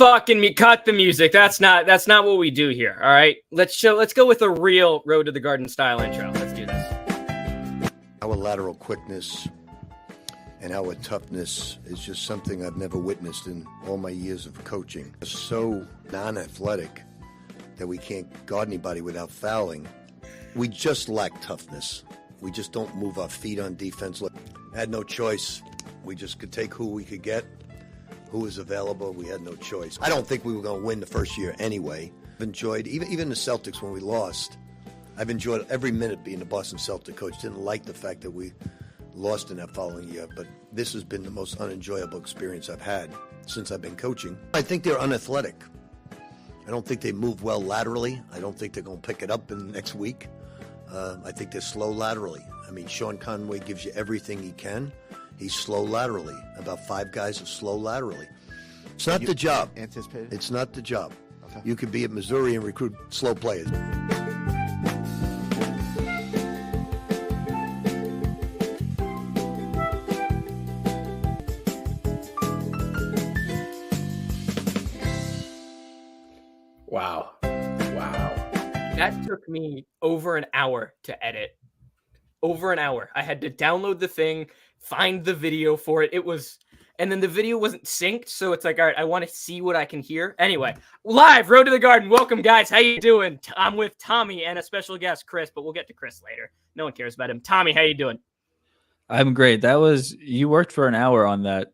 fucking me. Cut the music. That's not what we do here. All right. Let's go with a real Road to the Garden style intro. Let's do this. Our lateral quickness and our toughness is just something I've never witnessed in all my years of coaching. We're so non-athletic that we can't guard anybody without fouling. We just lack toughness. We just don't move our feet on defense. Had no choice. We just could take who we could get, who was available. We had no choice. I don't think we were going to win the first year anyway. I've enjoyed, even the Celtics when we lost, I've enjoyed every minute being the Boston Celtic coach. Didn't like the fact that we lost in that following year, but this has been the most unenjoyable experience I've had since I've been coaching. I think they're unathletic. I don't think they move well laterally. I don't think they're going to pick it up in the next week. I think they're slow laterally. I mean, Sean Conway gives you everything he can. He's slow laterally. About 5 guys are slow laterally. It's not the job. Anticipated? It's not the job. Okay. You could be at Missouri and recruit slow players. Wow. That took me over an hour to edit. Over an hour. I had to download the thing, find the video for it. And then the video wasn't synced, so it's like, all right, I want to see what I can hear. Anyway, live, Road to the Garden. Welcome, guys. How you doing? I'm with Tommy and a special guest, Chris, but we'll get to Chris later. No one cares about him. Tommy, how you doing? I'm great. You worked for an hour on that,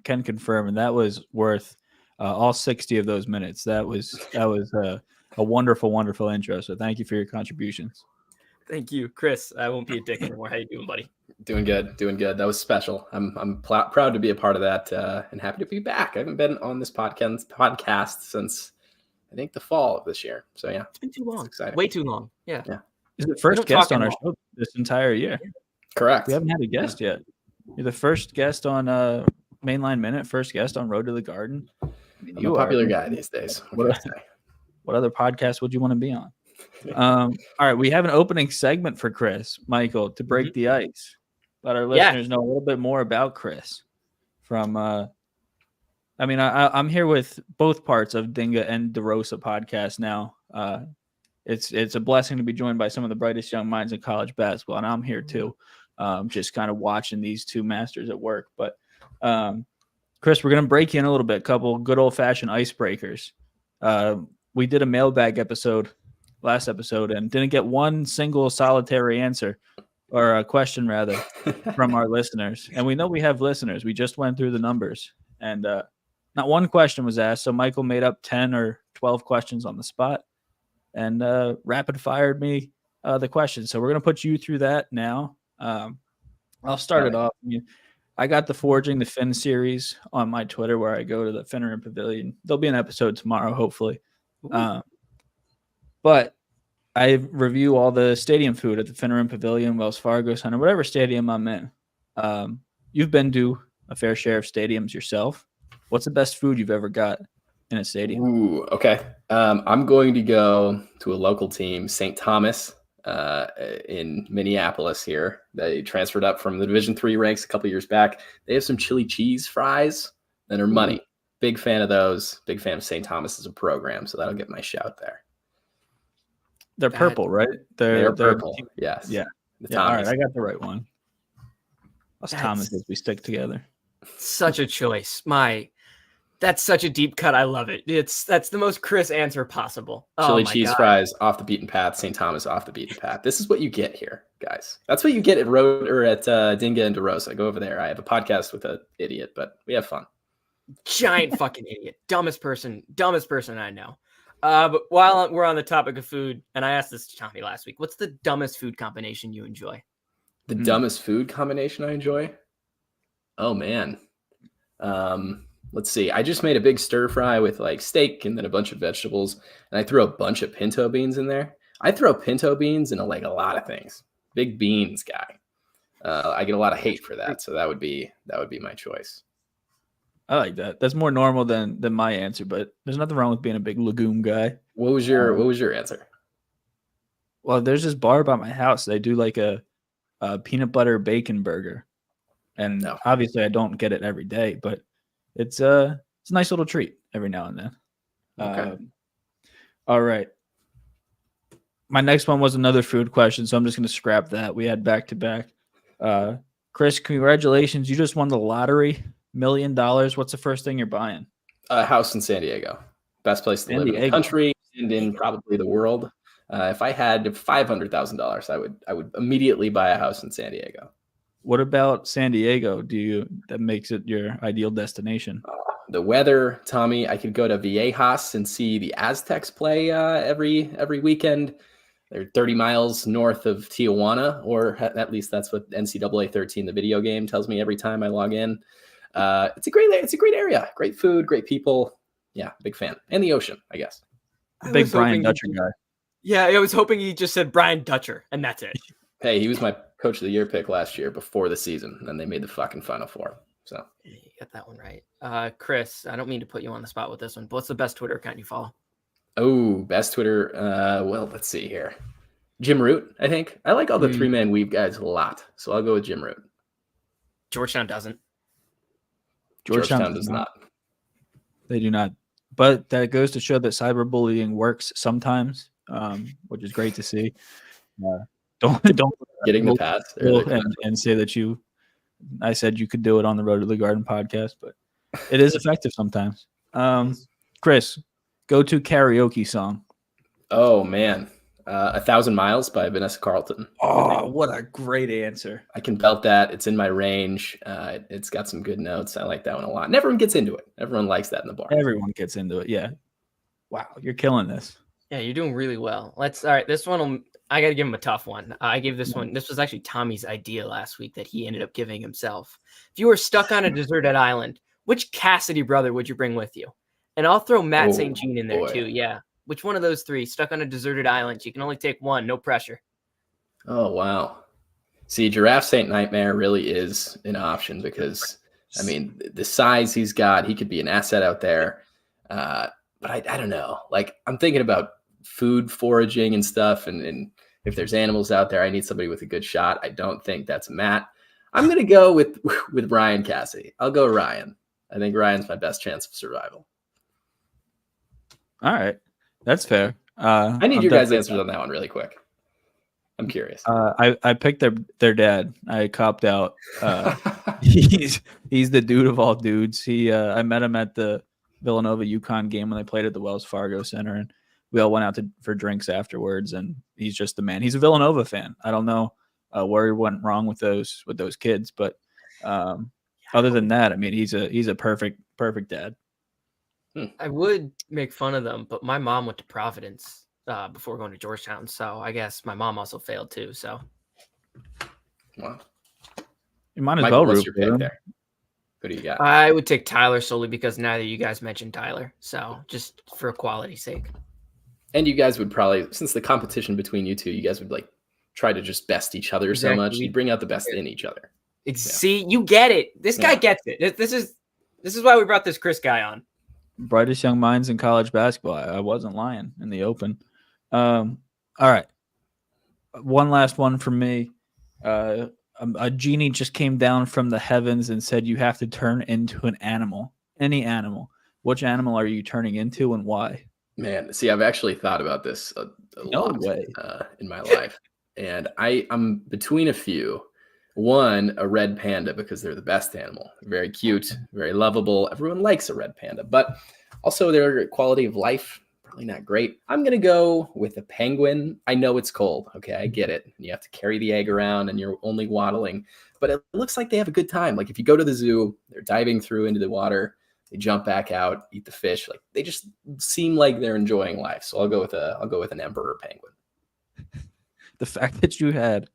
can confirm, and that was worth all 60 of those minutes. That was a wonderful, wonderful intro. So thank you for your contributions. Thank you, Chris. I won't be a dick anymore. How you doing, buddy? Doing good. That was special. I'm proud to be a part of that and happy to be back. I haven't been on this podcast since I think the fall of this year. So yeah, it's been too long. Exciting. Way too long. Yeah. Is the first guest on our show this entire year? Correct. We haven't had a guest yet. You're the first guest on Mainline Minute, first guest on Road to the Garden. You're a popular guy these days. What other podcast would you want to be on? All right, we have an opening segment for Chris, Michael, to break the ice. Let our listeners know a little bit more about Chris. I'm here with both parts of Dinga and DeRosa podcast now. It's a blessing to be joined by some of the brightest young minds in college basketball, and I'm here too, just kind of watching these two masters at work. But Chris, we're going to break you in a little bit, a couple good old-fashioned icebreakers. We did a mailbag last episode and didn't get one single solitary answer or a question rather from our listeners. And we know we have listeners. We just went through the numbers and not one question was asked. So Michael made up 10 or 12 questions on the spot and rapid fired me the questions. So we're going to put you through that now. I'll start it off. I got the Forging the Fin series on my Twitter where I go to the Finneran Pavilion. There'll be an episode tomorrow, hopefully. But I review all the stadium food at the Finneran Pavilion, Wells Fargo Center, whatever stadium I'm in. You've been to a fair share of stadiums yourself. What's the best food you've ever got in a stadium? Ooh, okay. I'm going to go to a local team, St. Thomas, in Minneapolis here. They transferred up from the Division III ranks a couple years back. They have some chili cheese fries that are money. Big fan of those. Big fan of St. Thomas as a program, so that'll get my shout there. They're purple, right? They're purple. Yes. Yeah. All right, I got the right one. Us Thomases, we stick together. Such a choice. That's such a deep cut. I love it. That's the most Chris answer possible. Chili cheese fries off the beaten path. St. Thomas off the beaten path. This is what you get here, guys. That's what you get at Dinga and DeRosa. Go over there. I have a podcast with an idiot, but we have fun. Giant fucking idiot. Dumbest person I know. But while we're on the topic of food, and I asked this to Tommy last week, what's the dumbest food combination you enjoy? The dumbest food combination I enjoy? Oh, man. Let's see. I just made a big stir fry with like steak and then a bunch of vegetables, and I threw a bunch of pinto beans in there. I throw pinto beans into like a lot of things. Big beans guy. I get a lot of hate for that, so that would be my choice. I like that. That's more normal than my answer, but there's nothing wrong with being a big legume guy. What was your answer? Well, there's this bar by my house. They do like a peanut butter bacon burger, and obviously I don't get it every day, but it's a nice little treat. every now and then. Okay. All right. My next one was another food question, so I'm just going to scrap that. We had back to back. Chris, congratulations! You just won the lottery, $1 million. What's the first thing you're buying? A house in San Diego, best place to live in the country and in probably the world. If I had $500,000, I would immediately buy a house in San Diego. What about San Diego? That makes it your ideal destination? The weather, Tommy. I could go to Viejas and see the Aztecs play every weekend. They're 30 miles north of Tijuana, or at least that's what NCAA 13, the video game, tells me every time I log in. It's a great area. Great food, great people. Yeah, big fan. And the ocean, I guess. Big Brian Dutcher guy. Yeah, I was hoping he just said Brian Dutcher, and that's it. Hey, he was my coach of the year pick last year before the season, and they made the fucking Final Four. So you got that one right. Chris, I don't mean to put you on the spot with this one, but what's the best Twitter account you follow? Oh, best Twitter. Well, let's see here. Jim Root, I think. I like all the three-man weave guys a lot, so I'll go with Jim Root. Georgetown doesn't. Georgetown does not. They do not. But that goes to show that cyberbullying works sometimes, which is great to see. Don't getting the pass and say that I said you could do it on the Road to the Garden podcast, but it is effective sometimes. Chris, go to karaoke song. Oh man, 1,000 Miles by Vanessa Carlton. Oh, what a great answer! I can belt that. It's in my range. It's got some good notes. I like that one a lot. And everyone gets into it. Everyone likes that in the bar. Everyone gets into it. Yeah. Wow, you're killing this. Yeah, you're doing really well. All right. This one, I got to give him a tough one. I gave this one. This was actually Tommy's idea last week that he ended up giving himself. If you were stuck on a deserted island, which Cassidy brother would you bring with you? And I'll throw Matt St. Jean in there too. Yeah. Which one of those three? Stuck on a deserted island. You can only take one. No pressure. Oh, wow. See, Giraffe Saint Nightmare really is an option because, I mean, the size he's got, he could be an asset out there. But I don't know. Like, I'm thinking about food foraging and stuff. And if there's animals out there, I need somebody with a good shot. I don't think that's Matt. I'm going to go with Ryan Cassidy. I'll go Ryan. I think Ryan's my best chance of survival. All right. That's fair. I need your guys' answers on that one really quick. I'm curious. I picked their dad. I copped out. He's the dude of all dudes. I met him at the Villanova UConn game when they played at the Wells Fargo Center, and we all went out for drinks afterwards. And he's just the man. He's a Villanova fan. I don't know where he went wrong with those kids, but other than that, I mean, he's a perfect dad. I would make fun of them, but my mom went to Providence before going to Georgetown, so I guess my mom also failed too. So, wow, you might as well root for him. There. Who do you got? I would take Tyler solely because neither of you guys mentioned Tyler, so just for equality's sake. And you guys would probably, since the competition between you two, you guys would like try to just best each other so much. You bring out the best in each other. See, you get it. This guy gets it. This is why we brought this Chris guy on. Brightest young minds in college basketball. I wasn't lying in the open. All right. One last one from me. A genie just came down from the heavens and said you have to turn into an animal. Any animal. Which animal are you turning into and why? Man, see, I've actually thought about this a lot in my life. And I'm between a few. One, a red panda, because they're the best animal. Very cute, very lovable. Everyone likes a red panda, but also their quality of life, probably not great. I'm going to go with a penguin. I know it's cold. Okay, I get it. You have to carry the egg around and you're only waddling, but it looks like they have a good time. Like if you go to the zoo, they're diving through into the water, they jump back out, eat the fish. Like they just seem like they're enjoying life. So I'll go with an emperor penguin. The fact that you had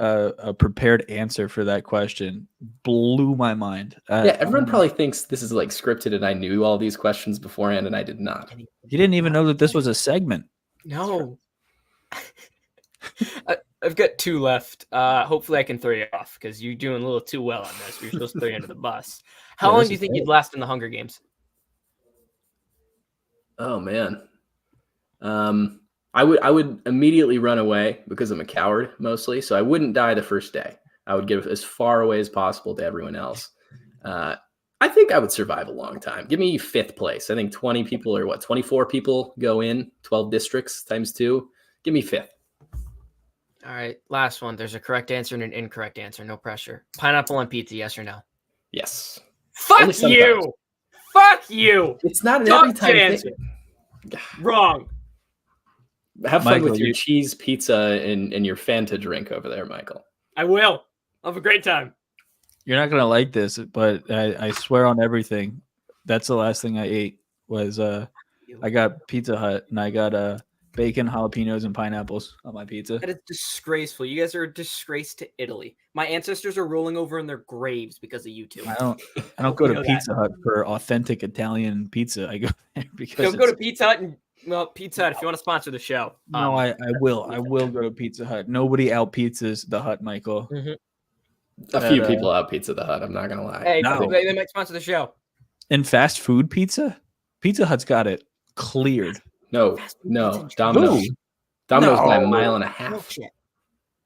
a prepared answer for that question blew my mind. Yeah, everyone probably thinks this is like scripted and I knew all these questions beforehand and I did not. You didn't even know that this was a segment. No. I've got two left. Hopefully I can throw you off because you're doing a little too well on this. You're supposed to throw you under the bus. How long do you think you'd last in the Hunger Games? Oh, man. I would immediately run away because I'm a coward mostly. So I wouldn't die the first day. I would get as far away as possible to everyone else. I think I would survive a long time. Give me 5th place. I think 20 people or 24 people go in, 12 districts times 2. Give me 5th. All right, last one. There's a correct answer and an incorrect answer. No pressure. Pineapple on pizza, yes or no? Yes. Fuck Only sometimes. you! Fuck you! It's not an Dog every time shit thing. Wrong. Have fun Michael, with your cheese pizza and your Fanta drink over there, Michael. I will. I'll have a great time. You're not gonna like this, but I swear on everything, that's the last thing I ate was I got Pizza Hut and I got bacon, jalapenos, and pineapples on my pizza. That is disgraceful. You guys are a disgrace to Italy. My ancestors are rolling over in their graves because of you two. I don't go to Pizza Hut for authentic Italian pizza. I go there because Don't go to Pizza Hut and Pizza Hut if you want to sponsor the show. No, I will. I will go to Pizza Hut. Nobody out pizzas the Hut, Michael. Mm-hmm. A few people out Pizza the Hut. I'm not gonna lie. Hey, No. they might sponsor the show. In fast food pizza, Pizza Hut's got it cleared. No, Domino's. Ooh. Domino's by a No. mile and a half. Bullshit.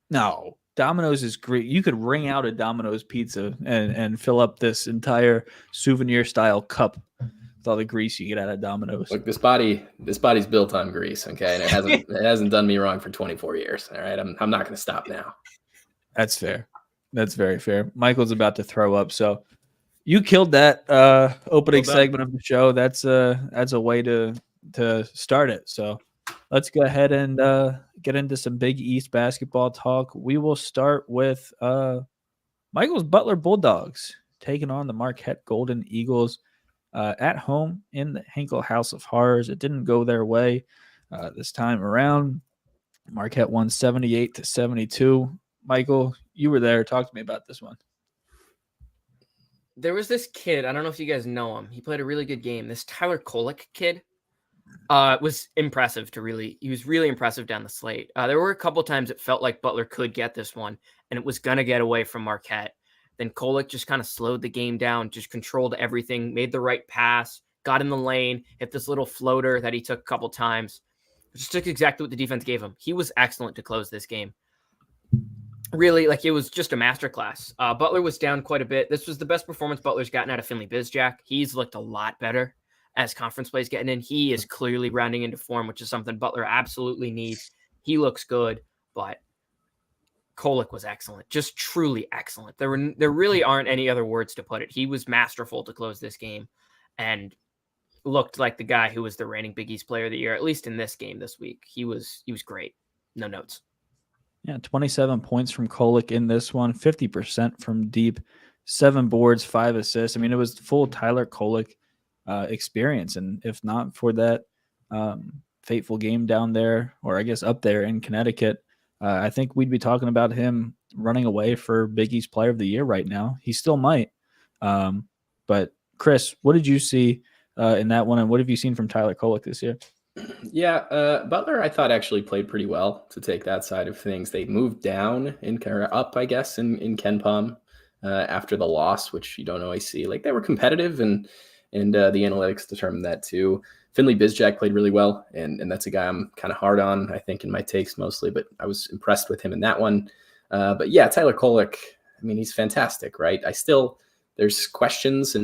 No, Domino's is great. You could ring out a Domino's pizza and fill up this entire souvenir style cup with all the grease you get out of Domino's. Look, this body's built on grease, okay, and it hasn't done me wrong for 24 years. All right, I'm not gonna stop now. That's fair. That's very fair. Michael's about to throw up, so you killed that opening segment of the show. That's a way to start it. So let's go ahead and get into some Big East basketball talk. We will start with Michael's Butler Bulldogs taking on the Marquette Golden Eagles at home in the Hinkle House of Horrors. It didn't go their way this time around. Marquette won 78-72. Michael, you were there. Talk to me about this one. There was this kid. I don't know if you guys know him. He played a really good game. This Tyler Kolek kid was impressive he was really impressive down the slate. There were a couple times it felt like Butler could get this one and it was going to get away from Marquette. Then Kolek just kind of slowed the game down, just controlled everything, made the right pass, got in the lane, hit this little floater that he took a couple times. Just took exactly what the defense gave him. He was excellent to close this game. Really, it was just a masterclass. Butler was down quite a bit. This was the best performance Butler's gotten out of Finley Bizjack. He's looked a lot better as conference plays getting in. He is clearly rounding into form, which is something Butler absolutely needs. He looks good, but Kolek was excellent, just truly excellent. There really aren't any other words to put it. He was masterful to close this game and looked like the guy who was the reigning Big East player of the year, at least in this game this week. He was great. No notes. Yeah, 27 points from Kolek in this one, 50% from deep, 7 boards, 5 assists. I mean, it was full Tyler Kolek experience. And if not for that fateful game down there, or I guess up there in Connecticut, I think we'd be talking about him running away for Big East Player of the Year right now. He still might. But Chris, what did you see in that one? And what have you seen from Tyler Kolek this year? Yeah, Butler, I thought actually played pretty well to take that side of things. They moved down or up, I guess, in Ken Pom after the loss, which you don't always see. They were competitive, and the analytics determined that too. Finley Bizjack played really well, and that's a guy I'm kind of hard on, I think, in my takes mostly, but I was impressed with him in that one. But yeah, Tyler Kolek, I mean, he's fantastic, right? There's questions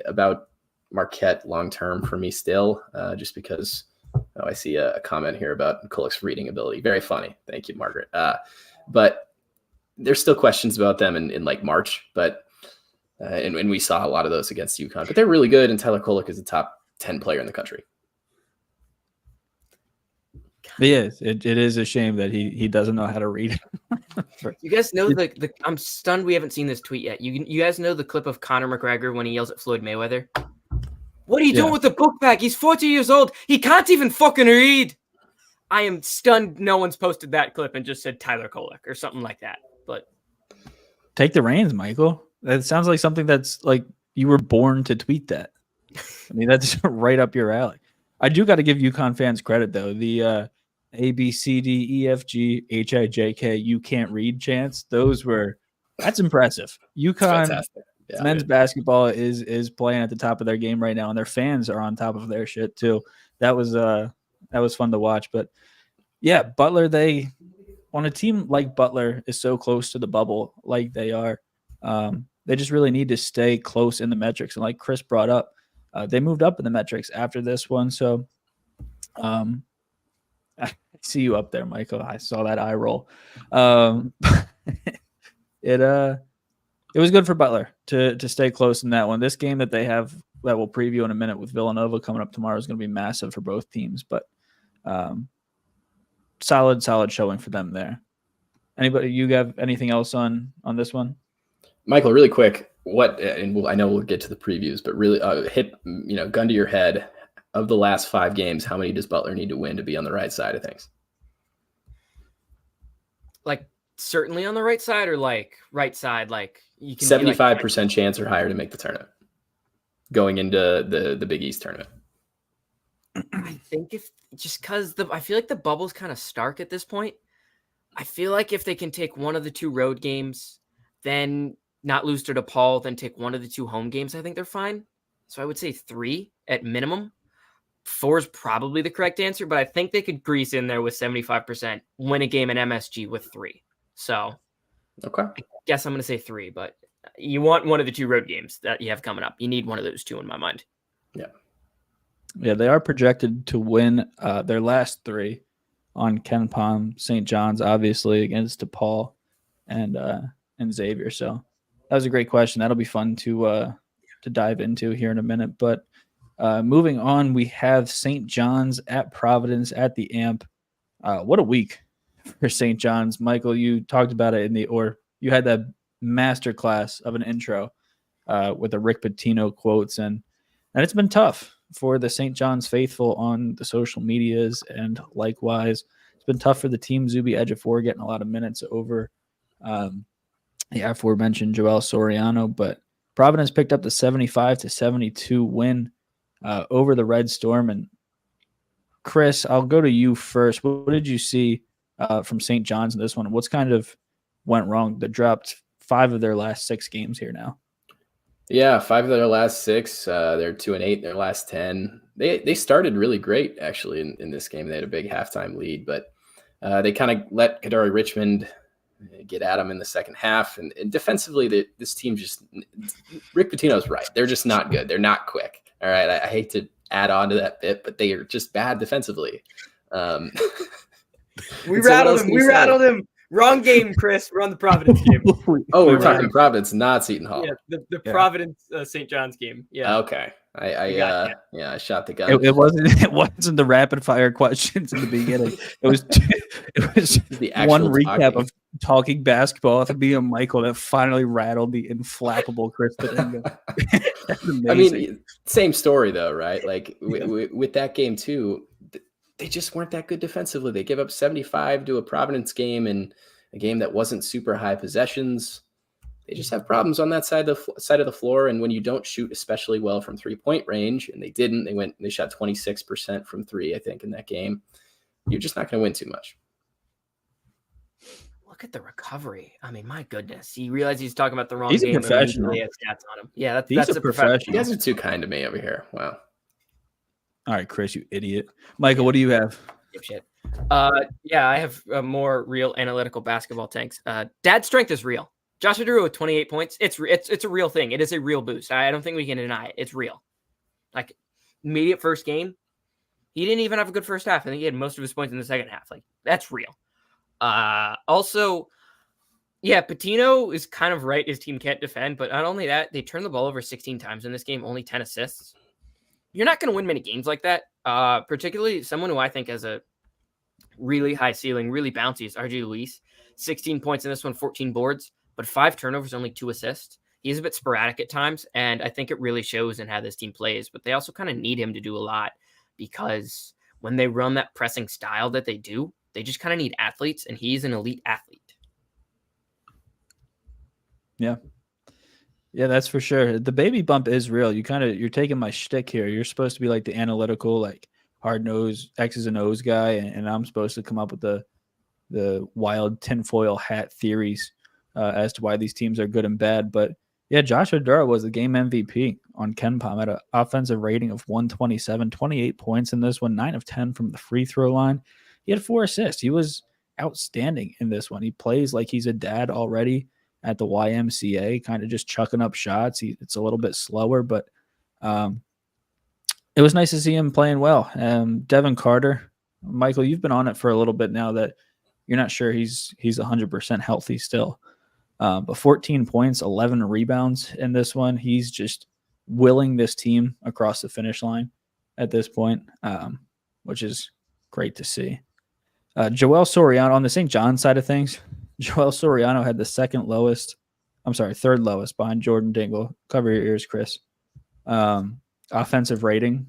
about Marquette long-term for me still, just because I see a comment here about Kolek's reading ability. Very funny. Thank you, Margaret. But there's still questions about them in March, but and we saw a lot of those against UConn, but they're really good. And Tyler Kolek is a top 10 player in the country. He is. It is a shame that he doesn't know how to read. You guys know I'm stunned we haven't seen this tweet yet. You guys know the clip of Conor McGregor when he yells at Floyd Mayweather? What are you doing with the book bag? He's 40 years old. He can't even fucking read. I am stunned no one's posted that clip and just said Tyler Kolek or something like that. But take the reins, Michael. That sounds like something that's you were born to tweet that. I mean, that's right up your alley. I do got to give UConn fans credit, though. The A, B, C, D, E, F, G, H, I, J, K, you can't read chants. That's impressive. UConn men's basketball is playing at the top of their game right now, and their fans are on top of their shit, too. That was fun to watch. But, yeah, Butler, when a team like Butler is so close to the bubble like they are, They just really need to stay close in the metrics. And like Chris brought up, they moved up in the metrics after this one. So I see you up there, Michael. I saw that eye roll. It was good for Butler to stay close in that one. This game that they have that we'll preview in a minute with Villanova coming up tomorrow is going to be massive for both teams, but solid showing for them there. Anybody, you have anything else on this one? Michael, really quick, and I know we'll get to the previews, but really hit, gun to your head, of the last 5 games, how many does Butler need to win to be on the right side of things? Like certainly on the right side, or like right side, like you can 75% chance or higher to make the tournament going into the Big East tournament. I think I feel like the bubble's kind of stark at this point. I feel like if they can take one of the 2 road games, then not lose to DePaul, then take one of the 2 home games, I think they're fine. So I would say 3 at minimum. 4 is probably the correct answer, but I think they could grease in there with 75%, win a game in MSG with 3. So okay, I guess I'm going to say 3, but you want one of the 2 road games that you have coming up. You need one of those 2 in my mind. Yeah, they are projected to win their last 3 on KenPom, St. John's, obviously, against DePaul and Xavier. So that was a great question. That'll be fun to dive into here in a minute. But moving on, we have St. John's at Providence at the AMP. What a week for St. John's. Michael, you talked about it you had that master class of an intro with the Rick Pitino quotes, and it's been tough for the St. John's faithful on the social medias, and likewise, it's been tough for the team. Zuby Ejiofor getting a lot of minutes over the aforementioned Joel Soriano, but Providence picked up the 75-72 win over the Red Storm. And Chris, I'll go to you first. What did you see from St. John's in this one? What's kind of went wrong? They dropped 5 of their last 6 games here now. Yeah, 5 of their last 6. They're 2-8 in their last 10. They started really great, actually, in this game. They had a big halftime lead, but they kind of let Kadari Richmond get at them in the second half. And defensively, this team just – Rick Pitino's right. They're just not good. They're not quick. All right, I hate to add on to that bit, but they are just bad defensively. We rattled him. We rattled him. Wrong game, Chris. We're on the Providence game. We're talking Providence, not Seton Hall. Yeah, the Providence St. John's game. Yeah. Okay. I shot the gun. It wasn't the rapid fire questions in the beginning. It was the one recap of talking basketball with me and Michael that finally rattled the inflappable Chris Thedinga. I mean, same story though, right? Like with that game too, they just weren't that good defensively. They gave up 75 to a Providence game, and a game that wasn't super high possessions. They just have problems on that side of the floor. And when you don't shoot especially well from 3-point range, and they didn't, they shot 26% from 3, I think, in that game. You're just not going to win too much. Look at the recovery. I mean, my goodness. He realized he's talking about the wrong game. He's a professional. He has stats on him. Yeah, that's a professional. You guys are too kind to me over here. Wow. All right, Chris, you idiot. Michael, what do you have? Shit. Yeah, I have more real analytical basketball tanks. Dad's strength is real. Joshua Drew with 28 points. It's a real thing. It is a real boost. I don't think we can deny it. It's real. Like, immediate first game, he didn't even have a good first half. I think he had most of his points in the second half. Like, that's real. Also, yeah, Pitino is kind of right. His team can't defend, but not only that, they turned the ball over 16 times in this game, only 10 assists. You're not going to win many games like that. Particularly someone who I think has a really high ceiling, really bouncy is RJ Luis. 16 points in this one, 14 boards, but 5 turnovers, only 2 assists. He's a bit sporadic at times, and I think it really shows in how this team plays. But they also kind of need him to do a lot, because when they run that pressing style that they do, they just kind of need athletes, and he's an elite athlete. Yeah. Yeah, that's for sure. The baby bump is real. You're taking my shtick here. You're supposed to be like the analytical, like hard-nosed X's and O's guy, and I'm supposed to come up with the wild tinfoil hat theories as to why these teams are good and bad. But yeah, Joshua Dura was the game MVP on KenPom at an offensive rating of 127, 28 points in this one, 9 of 10 from the free throw line. He had 4 assists. He was outstanding in this one. He plays like he's a dad already. at the YMCA, kind of just chucking up shots. It's a little bit slower, but it was nice to see him playing well. Devin Carter, Michael, you've been on it for a little bit now that you're not sure he's 100% healthy still. But 14 points, 11 rebounds in this one. He's just willing this team across the finish line at this point, which is great to see. Joel Soriano on the St. John side of things, Joel Soriano had the third lowest behind Jordan Dingle. Cover your ears, Chris. Offensive rating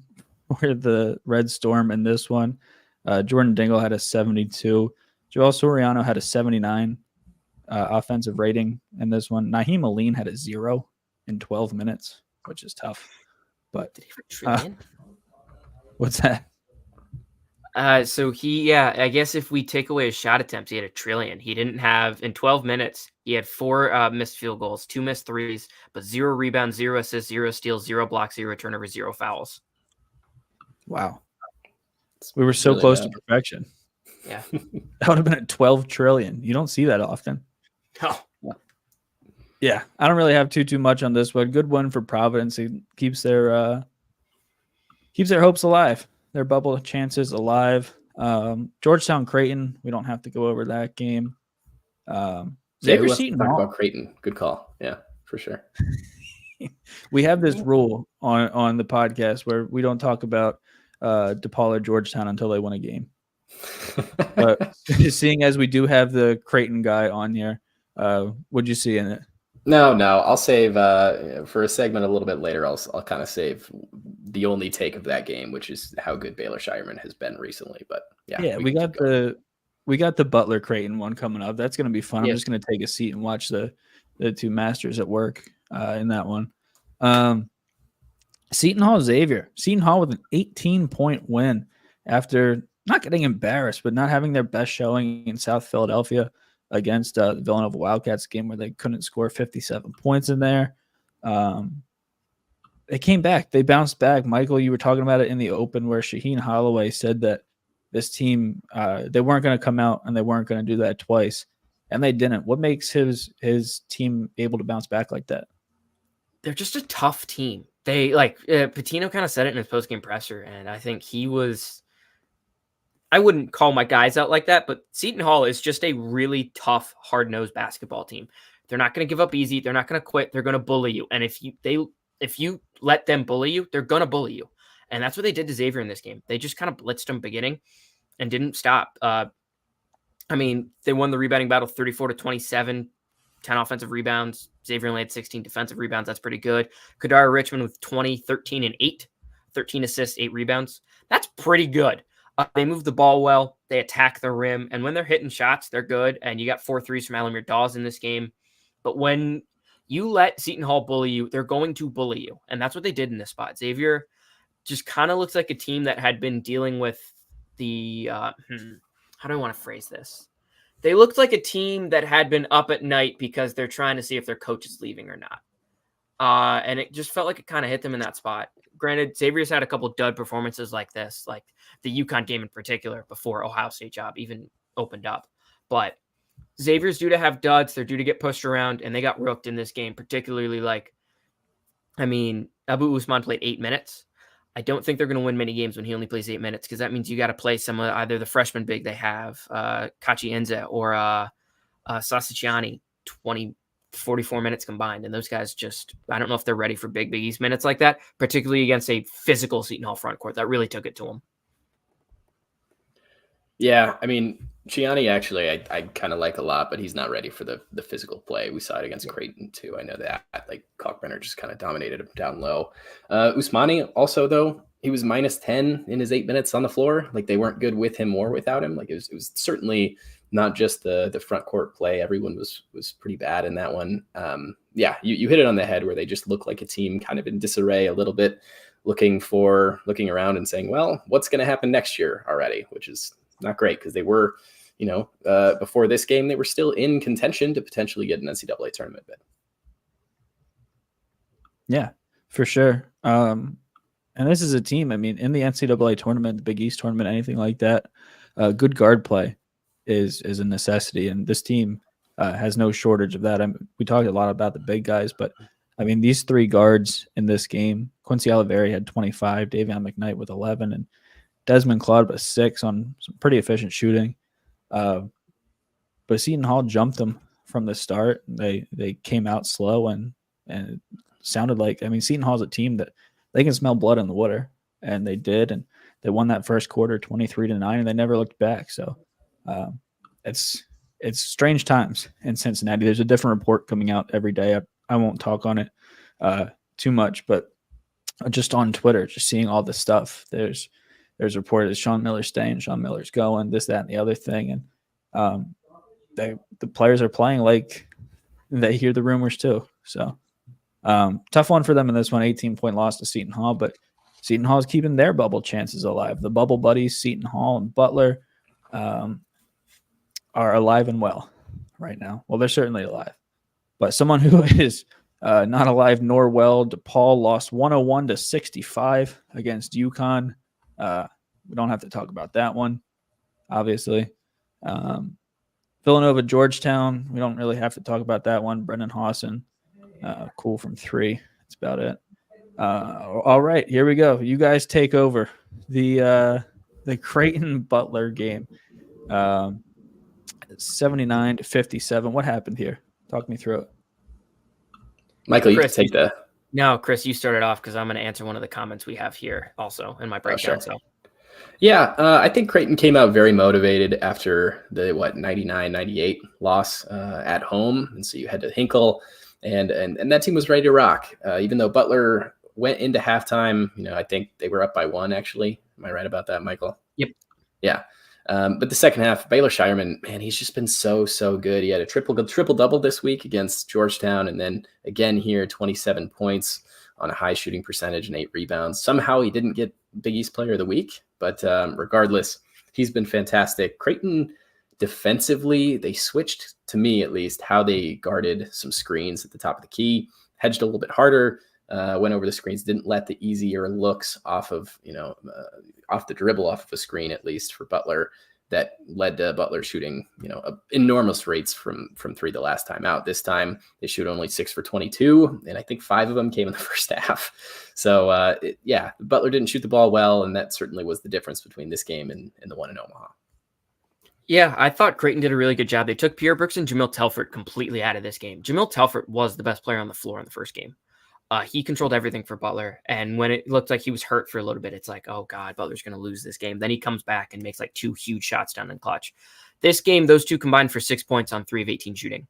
for the Red Storm in this one. Jordan Dingle had a 72. Joel Soriano had a 79 offensive rating in this one. Naheem Aline had a 0 in 12 minutes, which is tough. But did he have a trillion? What's that? So I guess if we take away his shot attempts, he had a trillion. He didn't have, in 12 minutes, he had 4 missed field goals, 2 missed threes, but 0 rebounds, 0 assists, 0 steals, 0 blocks, 0 turnovers, 0 fouls. Wow. We were so close to perfection. Yeah. That would have been at 12 trillion. You don't see that often. Oh. Yeah. I don't really have too much on this one. Good one for Providence. It keeps their hopes alive. Their bubble chances alive. Georgetown Creighton, we don't have to go over that game. Xavier Seton talk Hall. about Creighton. Good call. Yeah, for sure. We have this rule on the podcast where we don't talk about DePaul or Georgetown until they win a game. But seeing as we do have the Creighton guy on here, what'd you see in it? No, I'll save for a segment a little bit later. I'll kind of save the only take of that game, which is how good Baylor Shireman has been recently. But yeah, we got the Butler Creighton one coming up. That's going to be fun. I'm just going to take a seat and watch the two masters at work in that one. Seton Hall Xavier. Seton Hall with an 18-point win after not getting embarrassed, but not having their best showing in South Philadelphia against the Villanova Wildcats game where they couldn't score 57 points in there. They came back. They bounced back. Michael, you were talking about it in the open where Shaheen Holloway said that this team, they weren't going to come out and they weren't going to do that twice. And they didn't. What makes his team able to bounce back like that? They're just a tough team. They Pitino kind of said it in his post-game presser, and I think I wouldn't call my guys out like that, but Seton Hall is just a really tough, hard-nosed basketball team. They're not going to give up easy. They're not going to quit. They're going to bully you. And if you let them bully you, they're going to bully you. And that's what they did to Xavier in this game. They just kind of blitzed them beginning and didn't stop. They won the rebounding battle 34-27, 10 offensive rebounds. Xavier only had 16 defensive rebounds. That's pretty good. Kadar Richmond with 20, 13, and 8. 13 assists, 8 rebounds. That's pretty good. They move the ball well. They attack the rim. And when they're hitting shots, they're good. And you got 4 threes from Alamir Dawes in this game. But when you let Seton Hall bully you, they're going to bully you. And that's what they did in this spot. Xavier just kind of looks like a team that had been dealing with the how do I want to phrase this? They looked like a team that had been up at night because they're trying to see if their coach is leaving or not. And it just felt like it kind of hit them in that spot. Granted, Xavier's had a couple dud performances like this, like the UConn game in particular, before Ohio State job even opened up. But Xavier's due to have duds. They're due to get pushed around, and they got rooked in this game, particularly Abu Usman played 8 minutes. I don't think they're going to win many games when he only plays 8 minutes, because that means you got to play some of either the freshman big they have, Kachi Enze, or Sasiciani, 44 minutes combined. And those guys I don't know if they're ready for Big East minutes like that, particularly against a physical Seton Hall front court that really took it to them. Yeah, Gianni actually I kind of like a lot, but he's not ready for the physical play. We saw it against Creighton too. I know that. Like Kalkbrenner just kind of dominated him down low. Usmani also, though, he was minus 10 in his 8 minutes on the floor. Like they weren't good with him or without him. Like it was certainly not just the front court play. Everyone was pretty bad in that one. You hit it on the head where they just look like a team kind of in disarray a little bit, looking around and saying, well, what's going to happen next year already, which is not great because they were, before this game, they were still in contention to potentially get an NCAA tournament bid. Yeah, for sure. And this is a team, in the NCAA tournament, the Big East tournament, anything like that, good guard play is a necessity. And this team has no shortage of that. We talked a lot about the big guys, but I mean, these 3 guards in this game, Quincy Oliveri had 25, Davion McKnight with 11, and Desmond Claude with 6 on some pretty efficient shooting. But Seton Hall jumped them from the start. They came out slow and it sounded like, I mean, Seton Hall's a team that they can smell blood in the water, and they did, and they won that first quarter 23-9, and they never looked back. So it's strange times in Cincinnati. There's a different report coming out every day. I won't talk on it too much, but just on Twitter, just seeing all this stuff. There's reported Sean Miller's staying, Sean Miller's going, this, that, and the other thing, and the players are playing like they hear the rumors too. So tough one for them in this one, 18-point loss to Seton Hall, but Seton Hall is keeping their bubble chances alive. The bubble buddies, Seton Hall and Butler, are alive and well right now. Well, they're certainly alive. But someone who is not alive nor well, DePaul lost 101-65 against UConn. We don't have to talk about that one, obviously. Villanova, Georgetown, we don't really have to talk about that one. Brendan Hawson, cool from 3. That's about it. All right, here we go. You guys take over the Creighton Butler game. 79-57. What happened here? Talk me through it. Michael, you can take the. No, Chris, you started off because I'm going to answer one of the comments we have here also in my breakdown. Sure. Yeah, I think Creighton came out very motivated after the 99-98 loss at home, and so you had to Hinkle, and that team was ready to rock. Even though Butler went into halftime, I think they were up by 1. Actually, am I right about that, Michael? Yep. Yeah. But the second half, Baylor Shireman, man, he's just been so good. He had a triple double this week against Georgetown, and then again here, 27 points on a high shooting percentage and 8 rebounds. Somehow he didn't get Big East Player of the Week, but regardless, he's been fantastic. Creighton defensively, they switched, to me at least, how they guarded some screens at the top of the key, hedged a little bit harder, went over the screens, didn't let the easier looks off of, off the dribble, off of a screen, at least for Butler, that led to Butler shooting, enormous rates from 3 the last time out. This time they shoot only 6 for 22, and I think 5 of them came in the first half. So Butler didn't shoot the ball well, and that certainly was the difference between this game and the one in Omaha. Yeah, I thought Creighton did a really good job. They took Pierre Brooks and Jamil Telford completely out of this game. Jamil Telford was the best player on the floor in the first game. He controlled everything for Butler. And when it looked like he was hurt for a little bit, it's like, oh God, Butler's going to lose this game. Then he comes back and makes like 2 huge shots down in clutch. This game, those 2 combined for 6 points on 3 of 18 shooting.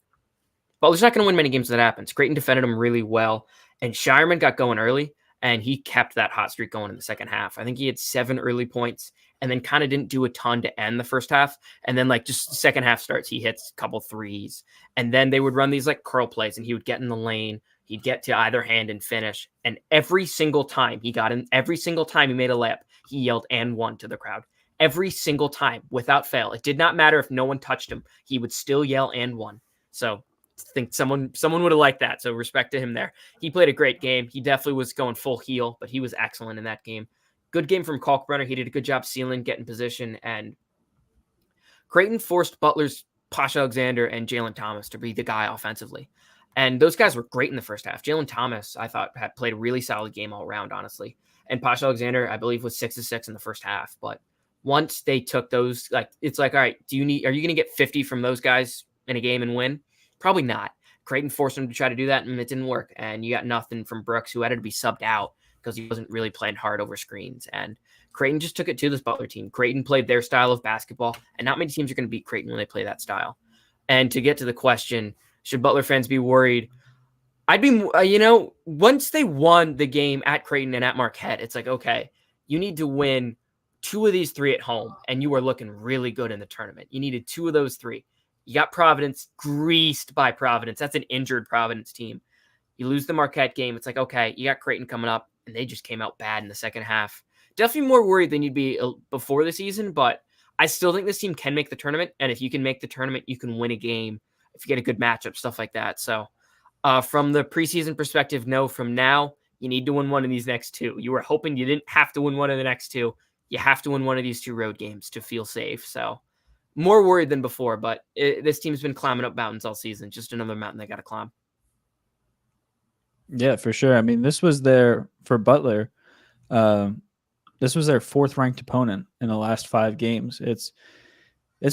Butler's not going to win many games when that happens. Creighton defended him really well. And Shireman got going early, and he kept that hot streak going in the second half. I think he had 7 early points and then kind of didn't do a ton to end the first half. And then like just the second half starts, he hits a couple threes. And then they would run these like curl plays, and he would get in the lane. He'd get to either hand and finish. And every single time he got in, every single time he made a layup, he yelled "and one" to the crowd. Every single time, without fail. It did not matter if no one touched him. He would still yell "and one." So I think someone would have liked that. So respect to him there. He played a great game. He definitely was going full heel, but he was excellent in that game. Good game from Kalkbrenner. He did a good job sealing, getting position. And Creighton forced Butler's Posh Alexander and Jalen Thomas to be the guy offensively. And those guys were great in the first half. Jalen Thomas, I thought, had played a really solid game all around, honestly. And Posh Alexander, I believe, was 6-6 in the first half. But once they took those, it's like, all right, are you going to get 50 from those guys in a game and win? Probably not. Creighton forced them to try to do that, and it didn't work. And you got nothing from Brooks, who had to be subbed out because he wasn't really playing hard over screens. And Creighton just took it to this Butler team. Creighton played their style of basketball, and not many teams are going to beat Creighton when they play that style. And to get to the question, should Butler fans be worried? I'd be, once they won the game at Creighton and at Marquette, it's like, okay, you need to win 2 of these 3 at home, and you are looking really good in the tournament. You needed 2 of those 3. You got Providence greased by Providence. That's an injured Providence team. You lose the Marquette game. It's like, okay, you got Creighton coming up, and they just came out bad in the second half. Definitely more worried than you'd be before the season, but I still think this team can make the tournament, and if you can make the tournament, you can win a game if you get a good matchup, stuff like that. So from the preseason perspective, no, from now, you need to win one of these next 2. You were hoping you didn't have to win one of the next 2. You have to win one of these 2 road games to feel safe. So More worried than before, but this team's been climbing up mountains all season. Just another mountain they got to climb. Yeah, for sure. I mean, this was for Butler. This was their 4th ranked opponent in the last 5 games. It's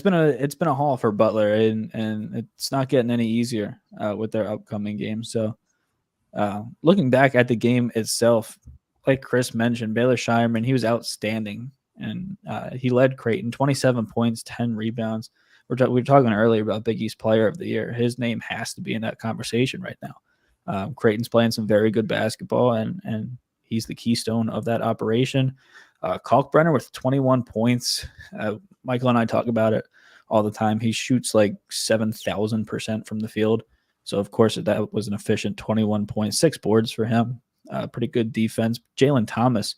been a haul for Butler, and it's not getting any easier with their upcoming games. So, looking back at the game itself, like Chris mentioned, Baylor Shireman, he was outstanding, and he led Creighton 27 points, 10 rebounds. We were talking earlier about Big East Player of the Year. His name has to be in that conversation right now. Creighton's playing some very good basketball, and he's the keystone of that operation. Kalkbrenner with 21 points. Michael and I talk about it all the time. He shoots like 7,000% from the field. So, of course, that was an efficient 21.6 boards for him. Pretty good defense. Jalen Thomas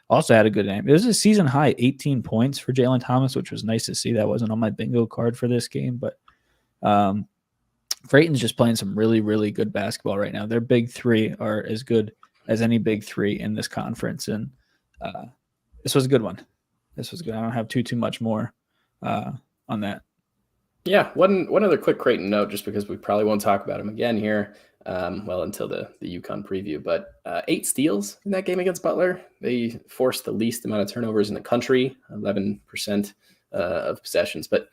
also had a good game. It was a season high 18 points for Jalen Thomas, which was nice to see. That wasn't on my bingo card for this game. But Creighton's just playing some really, really good basketball right now. Their big 3 are as good as any big 3 in this conference. And this was a good one. This was good. I don't have too much more on that. Yeah, one other quick Creighton note, just because we probably won't talk about him again here, until the UConn preview. But 8 steals in that game against Butler. They forced the least amount of turnovers in the country, 11% of possessions. But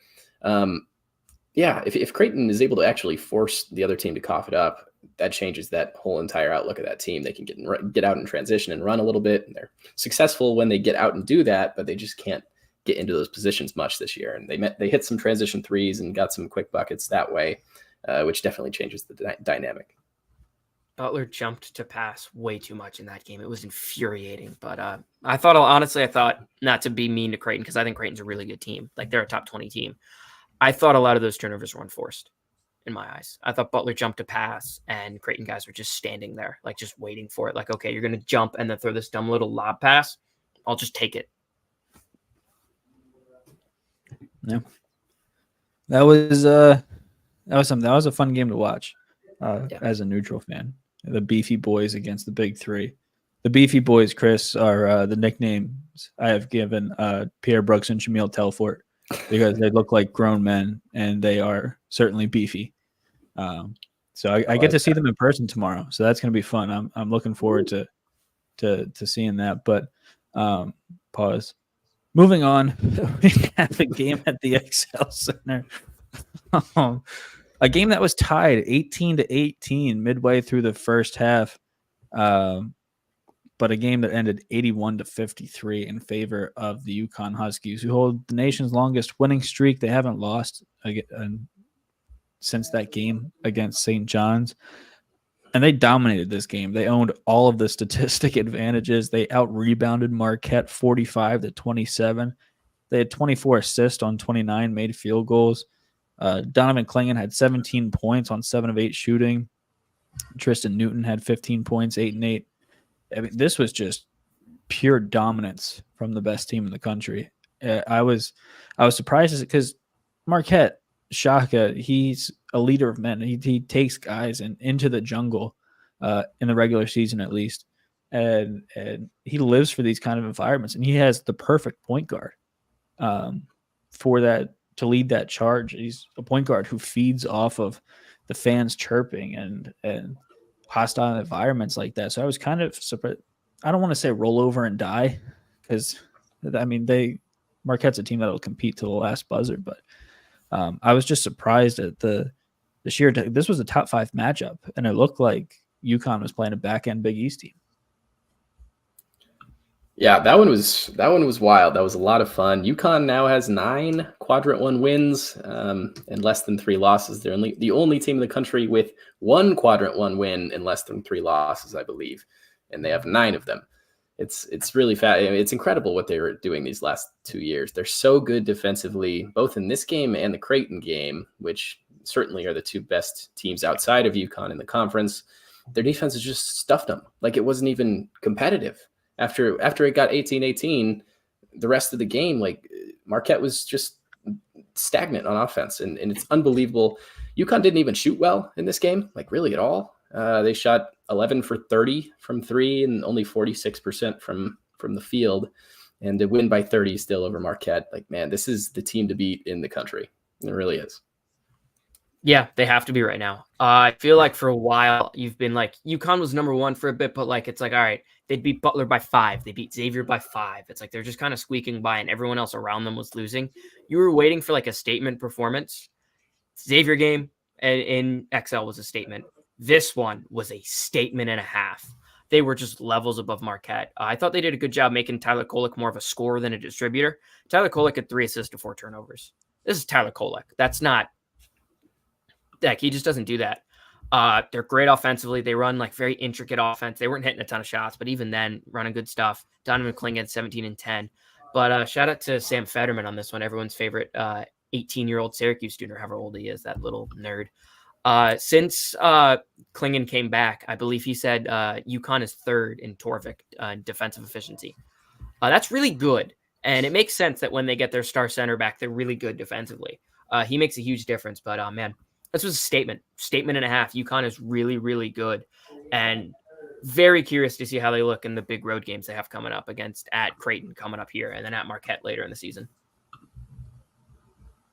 if Creighton is able to actually force the other team to cough it up, that changes that whole entire outlook of that team. They can get out in transition and run a little bit. And they're successful when they get out and do that, but they just can't get into those positions much this year. And they hit some transition threes and got some quick buckets that way, which definitely changes the dynamic. Butler jumped to pass way too much in that game. It was infuriating. But I thought, not to be mean to Creighton, because I think Creighton's a really good team. Like, they're a top 20 team. I thought a lot of those turnovers were unforced in my eyes. I thought Butler jumped to pass and Creighton guys were just standing there, like just waiting for it. Like, okay, you're going to jump and then throw this dumb little lob pass. I'll just take it. Yeah. That was something. That was a fun game to watch as a neutral fan. The Beefy Boys against the Big 3. The Beefy Boys, Chris, are the nicknames I have given Pierre Brooks and Shamil Telfort, because they look like grown men and they are certainly beefy. So I get to see them in person tomorrow. So that's going to be fun. I'm looking forward to seeing that. But pause. Moving on, we have the game at the Excel Center. A game that was tied 18-18 midway through the first half. But a game that ended 81-53 in favor of the UConn Huskies, who hold the nation's longest winning streak. They haven't lost since that game against St. John's. And they dominated this game. They owned all of the statistic advantages. They out-rebounded Marquette 45-27. They had 24 assists on 29 made field goals. Donovan Clingan had 17 points on 7 of 8 shooting. Tristan Newton had 15 points, 8 and 8. I mean, this was just pure dominance from the best team in the country. I was surprised because Marquette, Shaka, he's a leader of men. He takes guys into the jungle in the regular season at least, and he lives for these kind of environments. And he has the perfect point guard for that, to lead that charge. He's a point guard who feeds off of the fans chirping and hostile environments like that. So I was kind of surprised. I don't want to say roll over and die, because I mean Marquette's a team that'll compete to the last buzzer, but I was just surprised at the sheer. This was a top 5 matchup, and it looked like UConn was playing a back end Big East team. Yeah, that one was wild. That was a lot of fun. UConn now has 9 Quadrant 1 wins and less than 3 losses. They're the only team in the country with 1 Quadrant 1 win and less than 3 losses, I believe, and they have 9 of them. It's really fast. I mean, it's incredible what they were doing these last 2 years. They're so good defensively, both in this game and the Creighton game, which certainly are the 2 best teams outside of UConn in the conference. Their defense has just stuffed them. Like, it wasn't even competitive. After it got 18-18, the rest of the game, like, Marquette was just stagnant on offense, and it's unbelievable. UConn didn't even shoot well in this game, like, really at all. They shot 11 for 30 from 3 and only 46% from the field. And to win by 30 still over Marquette, like, man, this is the team to beat in the country. It really is. Yeah, they have to be right now. I feel like for a while you've been like UConn was number 1 for a bit, but like it's like all right, they beat Butler by 5, they beat Xavier by 5. It's like they're just kind of squeaking by, and everyone else around them was losing. You were waiting for like a statement performance. Xavier game in XL was a statement. This one was a statement and a half. They were just levels above Marquette. I thought they did a good job making Tyler Kolek more of a scorer than a distributor. Tyler Kolek had 3 assists to 4 turnovers. This is Tyler Kolek. That's not like he just doesn't do that. They're great offensively. They run like very intricate offense. They weren't hitting a ton of shots, but even then, running good stuff. Donovan Clingan 17 and 10. But shout out to Sam Fetterman on this one, everyone's favorite 18-year-old Syracuse student, or however old he is, that little nerd. Since Clingan came back, I believe he said UConn is 3rd in Torvik defensive efficiency. That's really good. And it makes sense that when they get their star center back, they're really good defensively. He makes a huge difference. But, man, this was a statement and a half. UConn is really, really good. And very curious to see how they look in the big road games they have coming up against at Creighton coming up here and then at Marquette later in the season.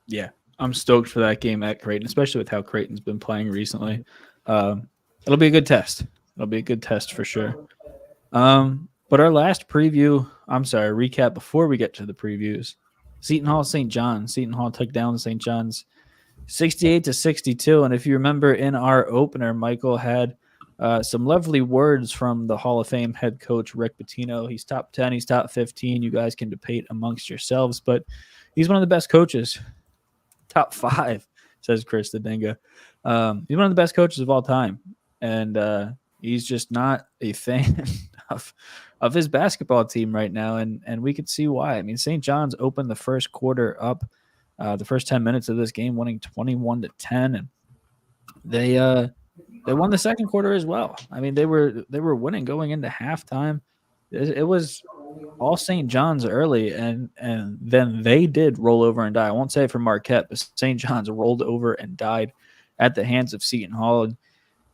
Yeah, I'm stoked for that game at Creighton, especially with how Creighton's been playing recently. It'll be a good test. It'll be a good test for sure. But our last recap before we get to the previews. Seton Hall, St. John's. Seton Hall took down St. John's 68-62. And if you remember in our opener, Michael had some lovely words from the Hall of Fame head coach, Rick Pitino. He's top 10, he's top 15. You guys can debate amongst yourselves, but he's one of the best coaches. Top 5, says Chris Thedinga. He's one of the best coaches of all time. And he's just not a fan of his basketball team right now. And we could see why. I mean, St. John's opened the first quarter up, the first 10 minutes of this game, winning 21-10. And they won the second quarter as well. I mean, they were winning going into halftime. It was all St. John's early, and then they did roll over and die. I won't say it for Marquette, but St. John's rolled over and died at the hands of Seton Hall. And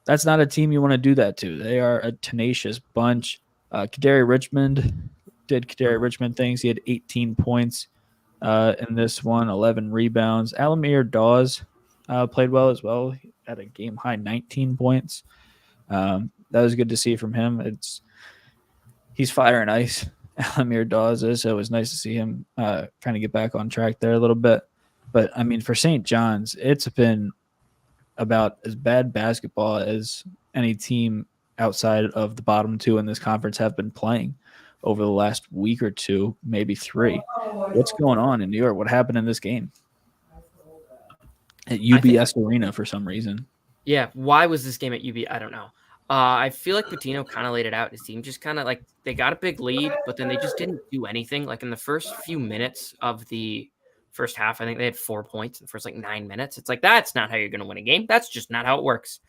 that's not a team you want to do that to. They are a tenacious bunch. Kadary Richmond did Kadary Richmond things. He had 18 points in this one, 11 rebounds. Alamir Dawes played well as well. He had a game-high 19 points. That was good to see from him. He's fire and ice. Alamir Dawes is, so it was nice to see him trying to get back on track there a little bit. But, I mean, for St. John's, it's been about as bad basketball as any team outside of the bottom 2 in this conference have been playing over the last week or 2, maybe 3. What's going on in New York? What happened in this game? At UBS Arena for some reason. Yeah, why was this game at UB? I don't know. I feel like Pitino kind of laid it out. His team just kind of like they got a big lead, but then they just didn't do anything. Like in the first few minutes of the first half, I think they had 4 points in the first like 9 minutes. It's like that's not how you're going to win a game. That's just not how it works.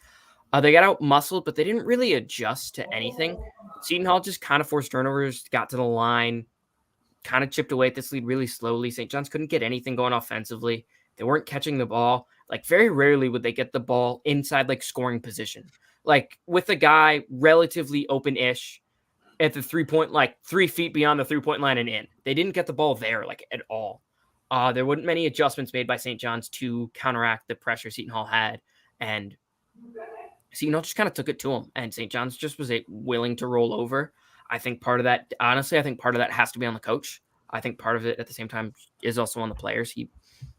They got out muscled, but they didn't really adjust to anything. Seton Hall just kind of forced turnovers, got to the line, kind of chipped away at this lead really slowly. St. John's couldn't get anything going offensively. They weren't catching the ball. Like very rarely would they get the ball inside like scoring position. Like with a guy relatively open-ish at the 3-point, like 3 feet beyond the 3-point line and in. They didn't get the ball there like at all. There weren't many adjustments made by St. John's to counteract the pressure Seton Hall had. And Seton Hall just kind of took it to them. And St. John's just was willing to roll over. I think part of that, honestly, has to be on the coach. I think part of it at the same time is also on the players.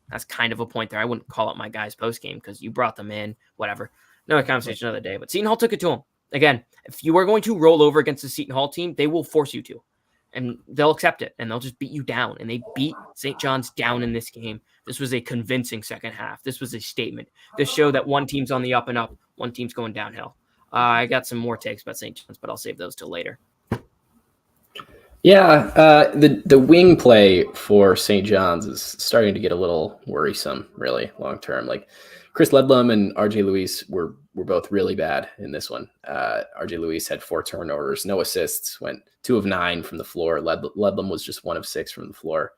That's kind of a point there. I wouldn't call it my guys post game because you brought them in, whatever. Another conversation another day. But Seton Hall took it to them. Again, if you are going to roll over against the Seton Hall team, they will force you to. And they'll accept it. And they'll just beat you down. And they beat St. John's down in this game. This was a convincing second half. This was a statement. This showed that one team's on the up and up. One team's going downhill. I got some more takes about St. John's, but I'll save those till later. Yeah, the wing play for St. John's is starting to get a little worrisome, really, long term. Like Chris Ledlum and RJ Luis were both really bad in this one. RJ Luis had 4 turnovers, no assists, went 2 of 9 from the floor. Ledlum was just 1 of 6 from the floor.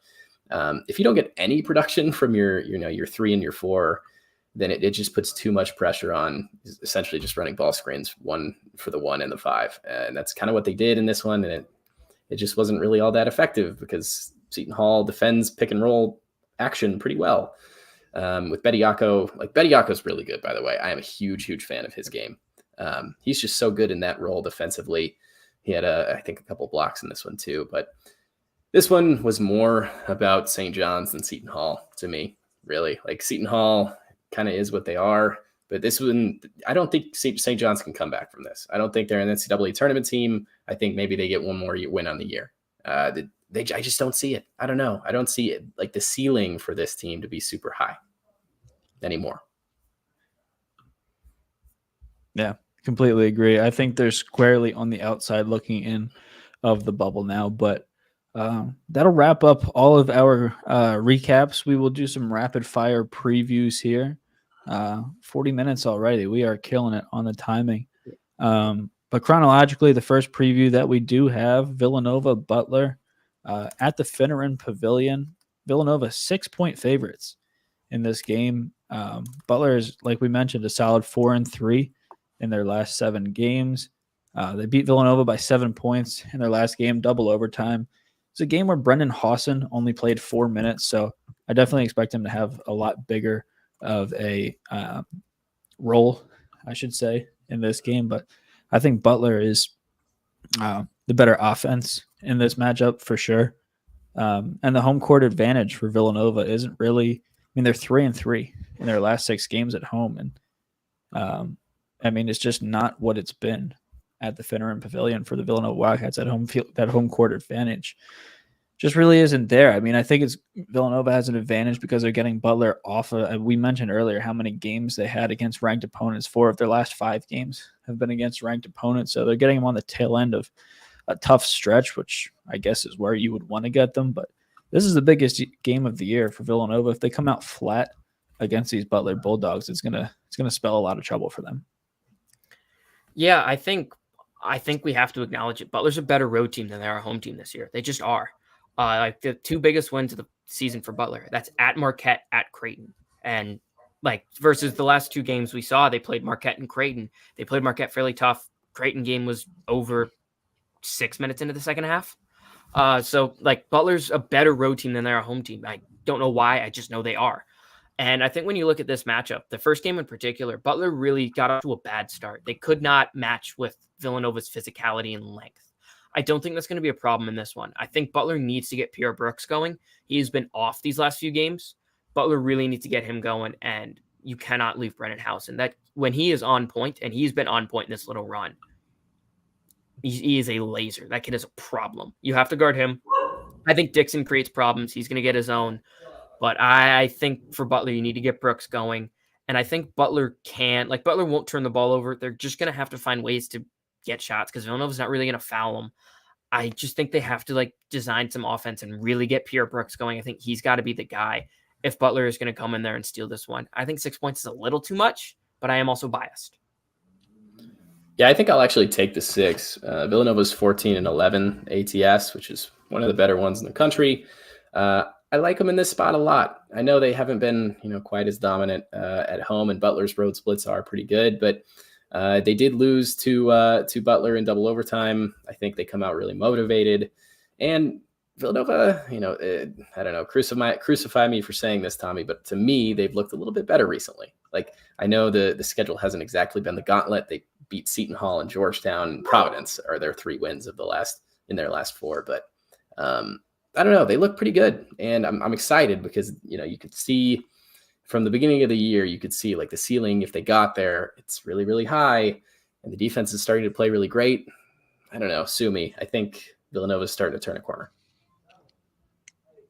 If you don't get any production from your 3 and your 4, then it just puts too much pressure on essentially just running ball screens, 1 for the 1 and the 5. And that's kind of what they did in this one. And it just wasn't really all that effective because Seton Hall defends pick and roll action pretty well. With Bediako, like Bediako's really good, by the way. I am a huge fan of his game. He's just so good in that role defensively. He had I think a couple blocks in this one too, but this one was more about St. John's than Seton Hall to me, really. Like Seton Hall kind of is what they are, but this one, I don't think St. John's can come back from this. I don't think they're an NCAA tournament team. I think maybe they get one more win on the year. I just don't see it. I don't know. I don't see it like the ceiling for this team to be super high anymore. Yeah, completely agree. I think they're squarely on the outside looking in of the bubble now, but that'll wrap up all of our recaps. We will do some rapid fire previews here. 40 minutes already. We are killing it on the timing. But chronologically, the first preview that we do have, Villanova Butler at the Finneran Pavilion. Villanova 6-point favorites in this game. Butler is, like we mentioned, a solid 4-3 in their last 7 games. They beat Villanova by 7 points in their last game, double overtime. It's a game where Brendan Hawson only played 4 minutes, so I definitely expect him to have a lot bigger of a role, I should say, in this game. But I think Butler is the better offense in this matchup for sure. And the home court advantage for Villanova isn't really – I mean, they're 3-3 in their last 6 games at home. And, I mean, it's just not what it's been at the Finneran Pavilion for the Villanova Wildcats. That home court advantage just really isn't there. I mean, I think Villanova has an advantage because they're getting Butler off of – we mentioned earlier how many games they had against ranked opponents. 4 of their last 5 games have been against ranked opponents. So they're getting them on the tail end of a tough stretch, which I guess is where you would want to get them. But this is the biggest game of the year for Villanova. If they come out flat against these Butler Bulldogs, it's gonna spell a lot of trouble for them. Yeah, I think we have to acknowledge it. Butler's a better road team than they are a home team this year. They just are. Like the 2 biggest wins of the season for Butler, that's at Marquette, at Creighton. And like versus the last 2 games we saw, they played Marquette and Creighton. They played Marquette fairly tough. Creighton game was over 6 minutes into the second half. So like Butler's a better road team than they're a home team. I don't know why. I just know they are. And I think when you look at this matchup, the first game in particular, Butler really got off to a bad start. They could not match with Villanova's physicality and length. I don't think that's going to be a problem in this one. I think Butler needs to get Pierre Brooks going. He's been off these last few games. Butler really needs to get him going, and you cannot leave Brennan Howson. That when he is on point, and he's been on point in this little run, he is a laser. That kid is a problem. You have to guard him. I think Dixon creates problems. He's going to get his own. But I think for Butler, you need to get Brooks going. And I think Butler won't turn the ball over. They're just going to have to find ways to get shots because Villanova's not really going to foul them. I just think they have to design some offense and really get Pierre Brooks going. I think he's got to be the guy if Butler is going to come in there and steal this one. I think 6 points is a little too much, but I am also biased. Yeah, I think I'll actually take the 6. Villanova's 14-11 ATS, which is one of the better ones in the country. I like them in this spot a lot. I know they haven't been, quite as dominant at home, and Butler's road splits are pretty good, but they did lose to Butler in double overtime. I think they come out really motivated, and Villanova, I don't know, crucify me for saying this, Tommy, but to me, they've looked a little bit better recently. Like I know the schedule hasn't exactly been the gauntlet. They beat Seton Hall and Georgetown and Providence are their 3 wins of in their last 4, but I don't know. They look pretty good, and I'm excited because you could see from the beginning of the year, you could see the ceiling. If they got there, it's really, really high, and the defense is starting to play really great. I don't know. Sue me. I think Villanova's starting to turn a corner.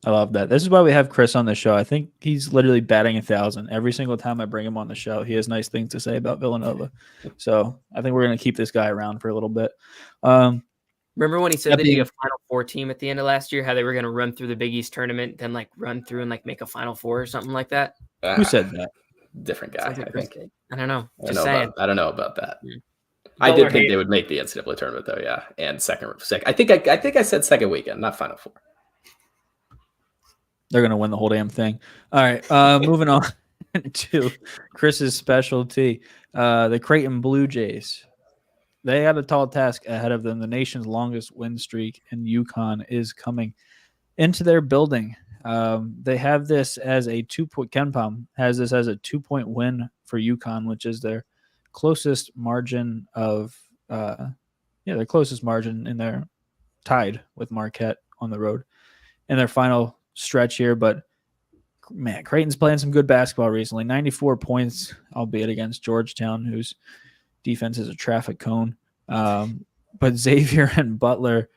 I love that. This is why we have Chris on the show. I think he's literally batting 1,000 every single time I bring him on the show. He has nice things to say about Villanova, so I think we're going to keep this guy around for a little bit. Remember when he said they'd be a Final Four team at the end of last year, how they were going to run through the Big East tournament, then run through and make a Final Four or something like that? Who said that? Different guy, I think. I don't know. I don't know about that. I did think they would make the NCAA tournament, though, yeah. And second. I think I said second weekend, not Final Four. They're going to win the whole damn thing. All right, moving on to Chris's specialty, the Creighton Blue Jays. they had a tall task ahead of them. The nation's longest win streak in UConn is coming into their building. They have this as a 2-point. KenPom has this as a 2-point win for UConn, which is their closest margin of their closest margin in their tied with Marquette on the road in their final stretch here. But man, Creighton's playing some good basketball recently. 94 points, albeit against Georgetown, whose defense is a traffic cone. But Xavier and Butler,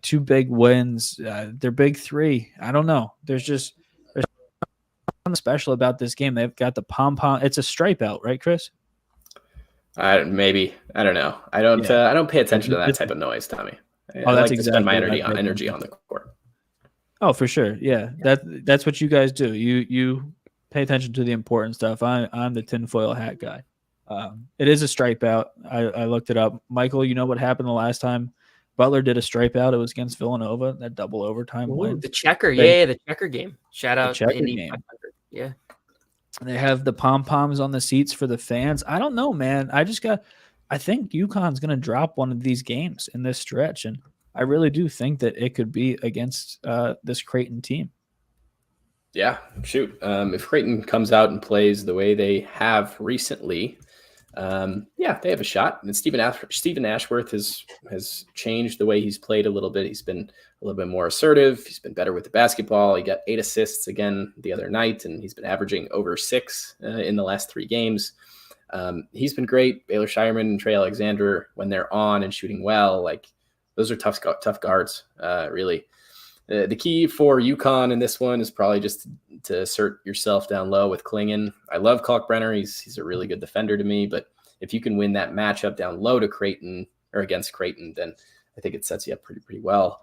2 big wins. Their big 3. I don't know. There's something special about this game. They've got the pom-pom. It's a stripe out, right, Chris? Maybe. I don't know. I don't pay attention to that type of noise, Tommy. I like to spend my energy on the court. Oh, for sure. Yeah, that's what you guys do. You pay attention to the important stuff. I'm the tinfoil hat guy. It is a stripe out. I looked it up. Michael, you know what happened the last time Butler did a stripe out? It was against Villanova, that double overtime win. The checker. The checker game. Shout out to Indy game. 500. Yeah. They have the pom-poms on the seats for the fans. I don't know, man. I think UConn's going to drop one of these games in this stretch, and I really do think that it could be against this Creighton team. Yeah, shoot. If Creighton comes out and plays the way they have recently, they have a shot. And Stephen Ashworth has changed the way he's played a little bit. He's been a little bit more assertive. He's been better with the basketball. He got 8 assists again the other night, and he's been averaging over 6 in the last 3 games. He's been great. Baylor Shireman and Trey Alexander, when they're on and shooting well, like those are tough guards, really. The key for UConn in this one is probably just to assert yourself down low with Klingon. I love Kalkbrenner. He's a really good defender to me, but if you can win that matchup down low to Creighton or against Creighton, then I think it sets you up pretty well.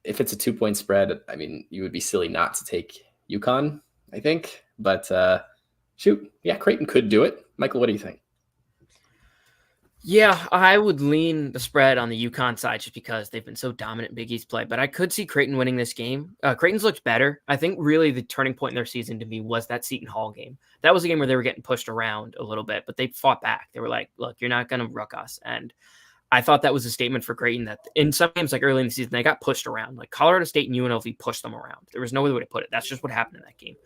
If it's a 2-point spread, I mean, you would be silly not to take UConn, I think. But Creighton could do it. Michael, what do you think? Yeah, I would lean the spread on the UConn side just because they've been so dominant in Big East play. But I could see Creighton winning this game. Creighton's looked better. I think really the turning point in their season to me was that Seton Hall game. That was a game where they were getting pushed around a little bit, but they fought back. They were like, look, you're not going to ruck us. And I thought that was a statement for Creighton that in some games, like early in the season, they got pushed around. Like Colorado State and UNLV pushed them around. There was no other way to put it. That's just what happened in that game.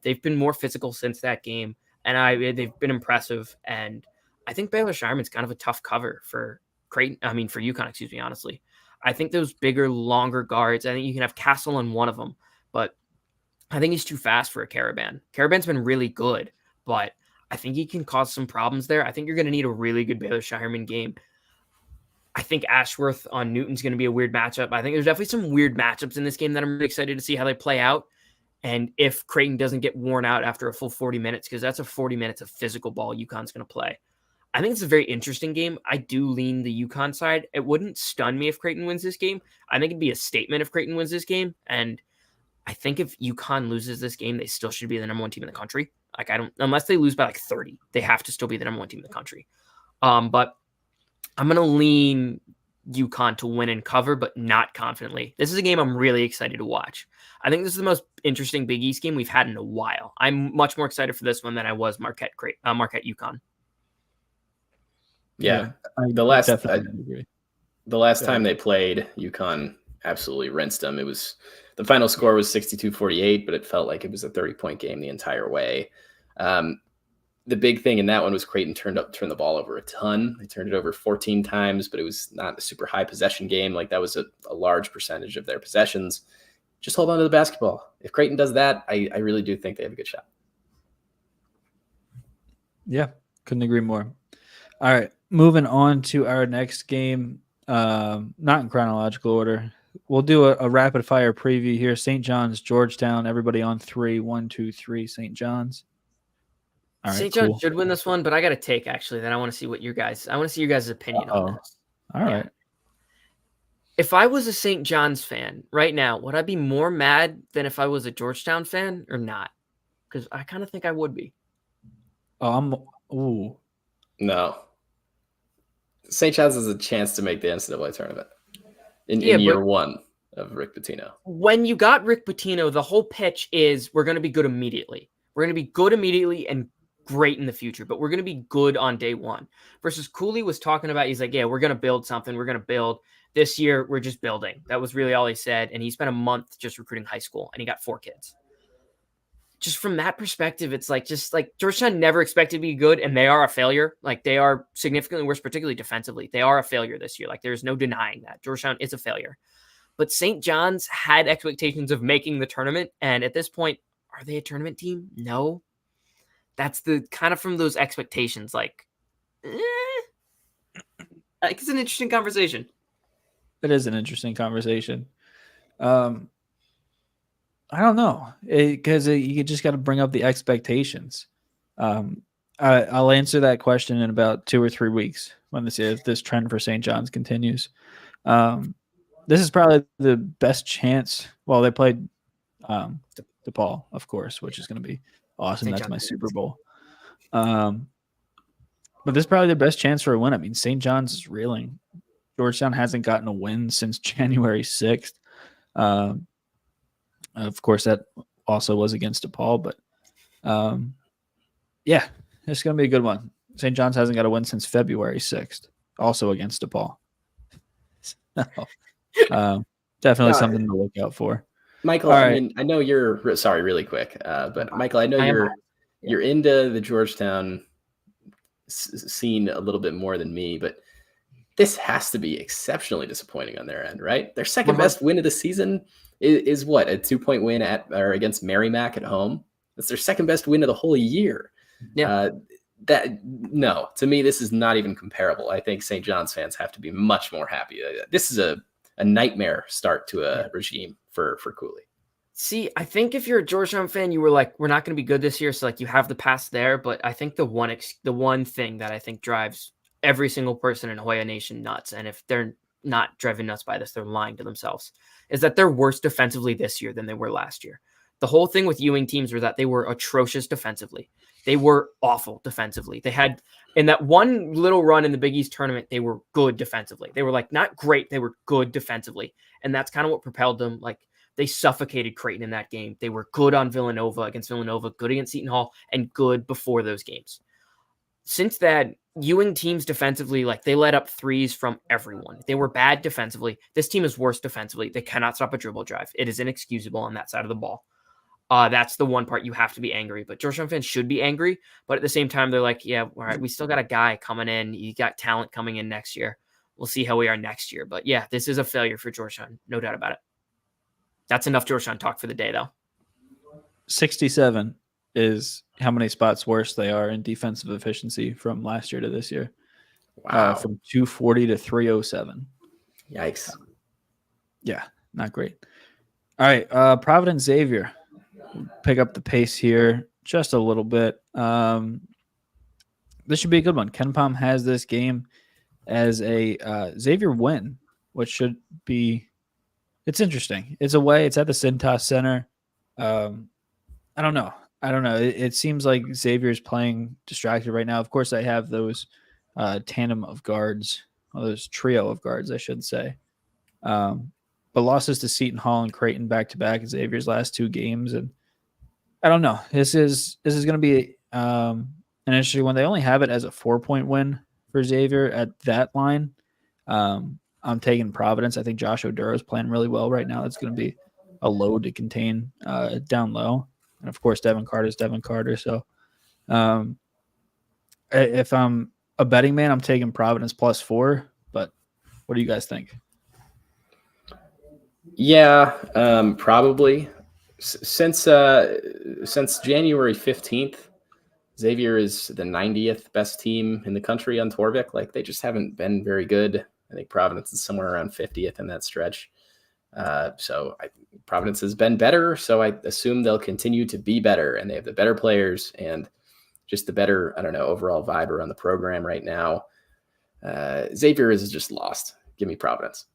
They've been more physical since that game, and they've been impressive. And I think Baylor Shireman's kind of a tough cover for UConn, honestly. I think those bigger, longer guards, I think you can have Castle on one of them, but I think he's too fast for a Caravan. Caravan's been really good, but I think he can cause some problems there. I think you're going to need a really good Baylor Shireman game. I think Ashworth on Newton's going to be a weird matchup. I think there's definitely some weird matchups in this game that I'm really excited to see how they play out. And if Creighton doesn't get worn out after a full 40 minutes, because that's a 40 minutes of physical ball UConn's going to play. I think it's a very interesting game. I do lean the UConn side. It wouldn't stun me if Creighton wins this game. I think it'd be a statement if Creighton wins this game. And I think if UConn loses this game, they still should be the number 1 team in the country. Unless they lose by like 30, they have to still be the number 1 team in the country. But I'm going to lean UConn to win and cover, but not confidently. This is a game I'm really excited to watch. I think this is the most interesting Big East game we've had in a while. I'm much more excited for this one than I was Marquette UConn. Yeah, the last time they played, UConn absolutely rinsed them. The final score was 62-48, but it felt like it was a 30-point game the entire way. The big thing in that one was Creighton turned the ball over a ton. They turned it over 14 times, but it was not a super high possession game. Like that was a large percentage of their possessions. Just hold on to the basketball. If Creighton does that, I really do think they have a good shot. Yeah, couldn't agree more. All right, moving on to our next game, not in chronological order. We'll do a rapid fire preview here. St. John's, Georgetown. Everybody on 3. 1, 2, 3. St. John's. All right, St. John's should win this one, but I got a take actually. Then I want to see your guys' opinion on this. All right. If I was a St. John's fan right now, would I be more mad than if I was a Georgetown fan or not? Because I kind of think I would be. No. St. John's has a chance to make the NCAA tournament in year 1 of Rick Pitino. When you got Rick Pitino, the whole pitch is we're going to be good immediately. We're going to be good immediately and great in the future, but we're going to be good on day one. Versus Cooley was talking about, he's like, yeah, we're going to build something. We're going to build. This year, we're just building. That was really all he said. And he spent a month just recruiting high school, and he got 4 kids. Just from that perspective, it's like, just like Georgetown never expected to be good, and they are a failure. Like, they are significantly worse, particularly defensively. They are a failure this year. Like, there's no denying that. Georgetown is a failure. But St. John's had expectations of making the tournament, and at this point, are they a tournament team? No. That's the kind of from those expectations, like, it's an interesting conversation. It is an interesting conversation. I don't know, because you just got to bring up the expectations. I'll answer that question in about 2 or 3 weeks when this trend for St. John's continues. This is probably the best chance. Well, they played DePaul, of course, which is going to be awesome. That's my Super Bowl. But this is probably the best chance for a win. I mean, St. John's is reeling. Georgetown hasn't gotten a win since January 6th. Of course, that also was against DePaul, but yeah, it's going to be a good one. St. John's hasn't got a win since February 6th, also against DePaul. So, definitely something to look out for. Michael, I mean, I know you're sorry, really quick, but Michael, I know you're into the Georgetown scene a little bit more than me, but this has to be exceptionally disappointing on their end, right? Their second best win of the season is what, a 2-point win against Merrimack at home. That's their second best win of the whole year. Yeah. To me, this is not even comparable. I think St. John's fans have to be much more happy. This is a nightmare start to a regime for Cooley. See, I think if you're a Georgetown fan, you were like, we're not going to be good this year. So like you have the past there. But I think the one thing that I think drives every single person in Hoya Nation nuts, and if they're not driven nuts by this, they're lying to themselves, is that they're worse defensively this year than they were last year. The whole thing with Ewing teams was that they were atrocious defensively. They were awful defensively. They had, in that one little run in the Big East tournament, they were good defensively. They were like, not great. They were good defensively. And that's kind of what propelled them. Like, they suffocated Creighton in that game. They were good on against Villanova, good against Seton Hall, and good before those games. Since that, Ewing teams defensively, like, they let up threes from everyone. They were bad defensively. This team is worse defensively. They cannot stop a dribble drive. It is inexcusable on that side of the ball. That's the one part you have to be angry. But Georgetown fans should be angry. But at the same time, they're like, yeah, all right, we still got a guy coming in. You got talent coming in next year. We'll see how we are next year. But yeah, this is a failure for Georgetown. No doubt about it. That's enough Georgetown talk for the day, though. 67 is how many spots worse they are in defensive efficiency from last year to this year. Wow. From 240 to 307. Yikes. Yeah, not great. All right, Providence Xavier. Pick up the pace here just a little bit. This should be a good one. Ken Pom has this game as a Xavier win, which should be – it's interesting. It's away. It's at the Cintas Center. I don't know. It seems like Xavier is playing distracted right now. Of course, I have those tandem of guards, or those trio of guards, I should say. But losses to Seton Hall and Creighton back-to-back, Xavier's last 2 games. And I don't know. This is going to be an interesting one. They only have it as a 4-point win for Xavier at that line. I'm taking Providence. I think Josh Oduro is playing really well right now. That's going to be a load to contain down low. And, of course, Devin Carter's Devin Carter. So if I'm a betting man, I'm taking Providence +4. But what do you guys think? Yeah, probably. Since January 15th, Xavier is the 90th best team in the country on Torvik. Like, they just haven't been very good. I think Providence is somewhere around 50th in that stretch. Providence has been better, so I assume they'll continue to be better, and they have the better players and just the better, overall vibe around the program right now. Xavier is just lost. Give me Providence.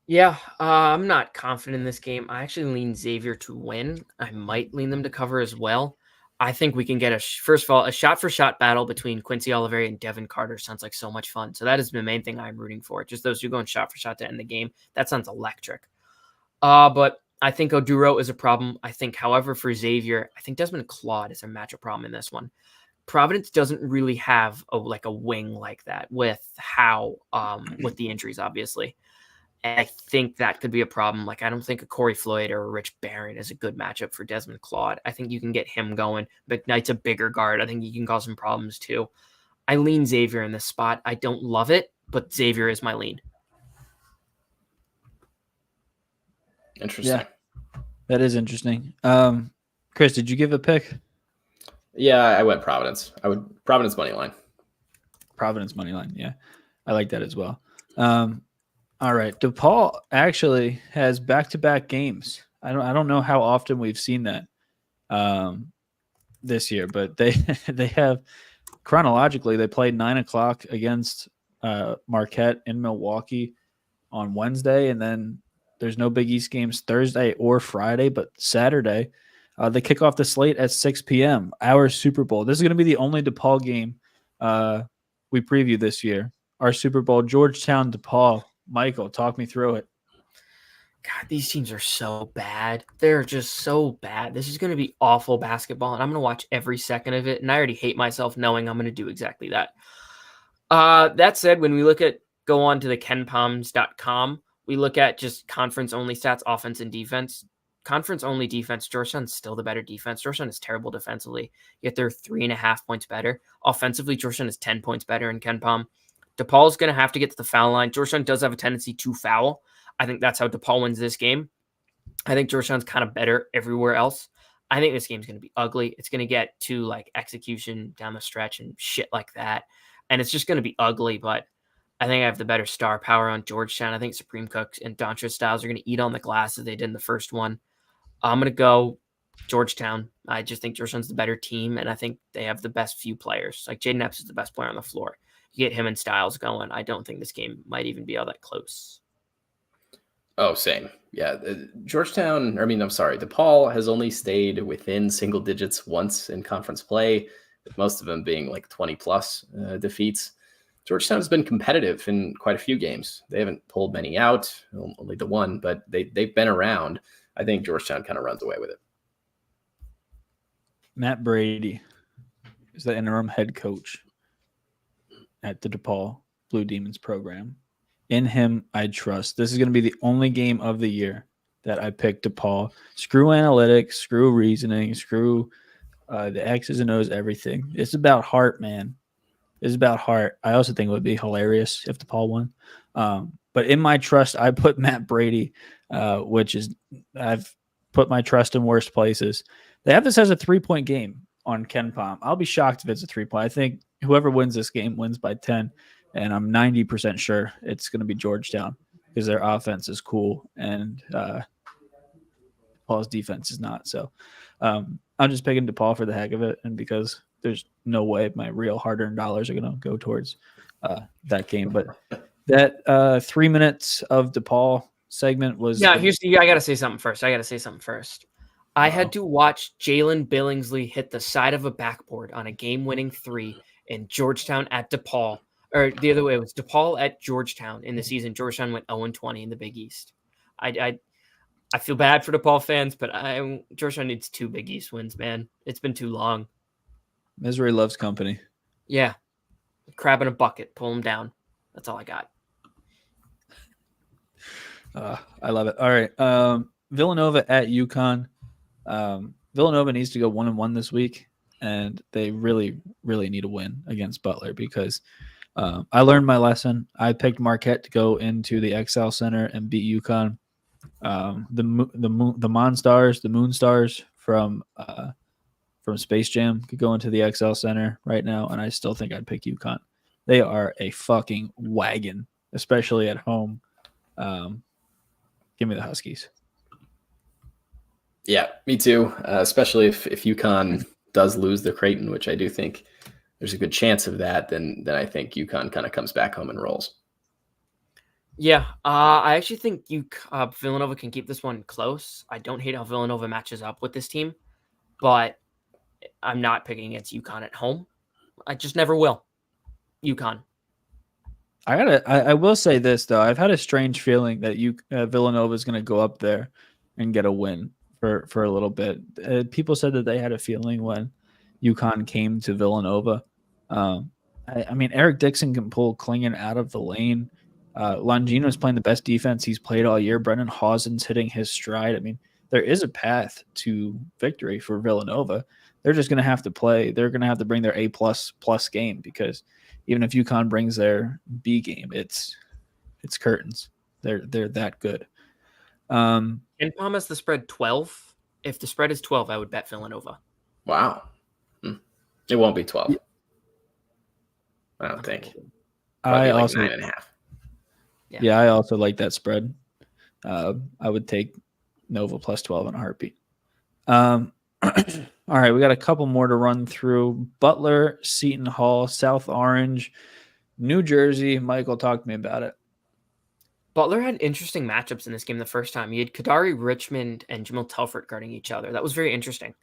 Yeah, I'm not confident in this game. I actually lean Xavier to win. I might lean them to cover as well. I think we can get first of all, a shot-for-shot battle between Quincy Oliveri and Devin Carter sounds like so much fun. So that is the main thing I'm rooting for. Just those 2 going shot-for-shot to end the game. That sounds electric. But I think Oduro is a problem. I think, however, for Xavier, I think Desmond Claude is a matchup problem in this one. Providence doesn't really have a wing like that with with the injuries, obviously. And I think that could be a problem. Like, I don't think a Corey Floyd or a Rich Barron is a good matchup for Desmond Claude. I think you can get him going. McKnight's a bigger guard. I think he can cause some problems too. I lean Xavier in this spot. I don't love it, but Xavier is my lean. Interesting. Yeah, that is interesting. Chris, did you give a pick? Yeah, I went Providence. Providence money line. Providence money line. Yeah, I like that as well. All right, DePaul actually has back-to-back games. I don't know how often we've seen that this year, but they have chronologically they played 9:00 against Marquette in Milwaukee on Wednesday, and then there's no Big East games Thursday or Friday, but Saturday they kick off the slate at 6 p.m. Our Super Bowl. This is going to be the only DePaul game we preview this year. Our Super Bowl, Georgetown, DePaul. Michael, talk me through it. God, these teams are so bad. They're just so bad. This is going to be awful basketball, and I'm going to watch every second of it, and I already hate myself knowing I'm going to do exactly that. That said, when we go on to the kenpoms.com, we look at just conference-only stats, offense and defense. Conference-only defense, Georgetown's still the better defense. Georgetown is terrible defensively, yet they're 3.5 points better. Offensively, Georgetown is 10 points better in KenPom. DePaul's going to have to get to the foul line. Georgetown does have a tendency to foul. I think that's how DePaul wins this game. I think Georgetown's kind of better everywhere else. I think this game's going to be ugly. It's going to get to execution down the stretch and shit like that. And it's just going to be ugly, but I think I have the better star power on Georgetown. I think Supreme Cook and Dontre Styles are going to eat on the glass as they did in the first one. I'm going to go Georgetown. I just think Georgetown's the better team, and I think they have the best few players. Like, Jaden Epps is the best player on the floor. You get him and Styles going, I don't think this game might even be all that close. Oh, same. Yeah. DePaul has only stayed within single digits once in conference play, with most of them being 20-plus defeats. Georgetown has been competitive in quite a few games. They haven't pulled many out, only the one, but they've been around. I think Georgetown kind of runs away with it. Matt Brady is the interim head coach at the DePaul Blue Demons program. In him, I trust. This is going to be the only game of the year that I picked DePaul. Screw analytics, screw reasoning, screw the X's and O's, everything. It's about heart, man. It's about heart. I also think it would be hilarious if DePaul won. But in my trust, I put Matt Brady, I've put my trust in worst places. They have this as a 3-point game on KenPom. I'll be shocked if it's a 3-point. I think whoever wins this game wins by 10. And I'm 90% sure it's going to be Georgetown because their offense is cool and DePaul's defense is not. So I'm just picking DePaul for the heck of it, and because there's no way my real hard-earned dollars are going to go towards that game. But that 3 minutes of DePaul segment was... Yeah, I got to say something first. I had to watch Jalen Billingsley hit the side of a backboard on a game-winning 3 in Georgetown at DePaul. Or the other way, it was DePaul at Georgetown in the season. Georgetown went 0-20 in the Big East. I feel bad for DePaul fans, but Georgetown needs 2 Big East wins, man. It's been too long. Misery loves company. Yeah. Crab in a bucket. Pull him down. That's all I got. I love it. All right. Villanova at UConn. Villanova needs to go 1-1 this week, and they really, really need a win against Butler because I learned my lesson. I picked Marquette to go into the XL Center and beat UConn. The Monstars, the Moonstars from Space Jam could go into the XL Center right now, and I still think I'd pick UConn. They are a fucking wagon, especially at home. Give me the Huskies. Yeah, me too. Especially if UConn does lose the Creighton, which I do think there's a good chance of that, then I think UConn kind of comes back home and rolls. Yeah, I actually think Villanova can keep this one close. I don't hate how Villanova matches up with this team, but I'm not picking against UConn at home. I just never will. UConn. I will say this though. I've had a strange feeling that Villanova is going to go up there and get a win for a little bit. People said that they had a feeling when UConn came to Villanova. I mean, Eric Dixon can pull Klingon out of the lane. Longino is playing the best defense he's played all year. Brennan Hausen's hitting his stride. I mean, there is a path to victory for Villanova. They're just going to have to play. They're going to have to bring their A++ game, because even if UConn brings their B game, it's curtains. They're that good. And Palm has the spread 12. If the spread is 12, I would bet Villanova. Wow. It won't be 12. I don't think. Probably I like also 9.5. Yeah, I also like that spread. I would take Nova plus 12 in a heartbeat. All right, we got a couple more to run through. Butler, Seton Hall, South Orange, New Jersey. Michael, talk to me about it. Butler had interesting matchups in this game the first time. You had Kadari Richmond and Jamil Telford guarding each other. That was very interesting.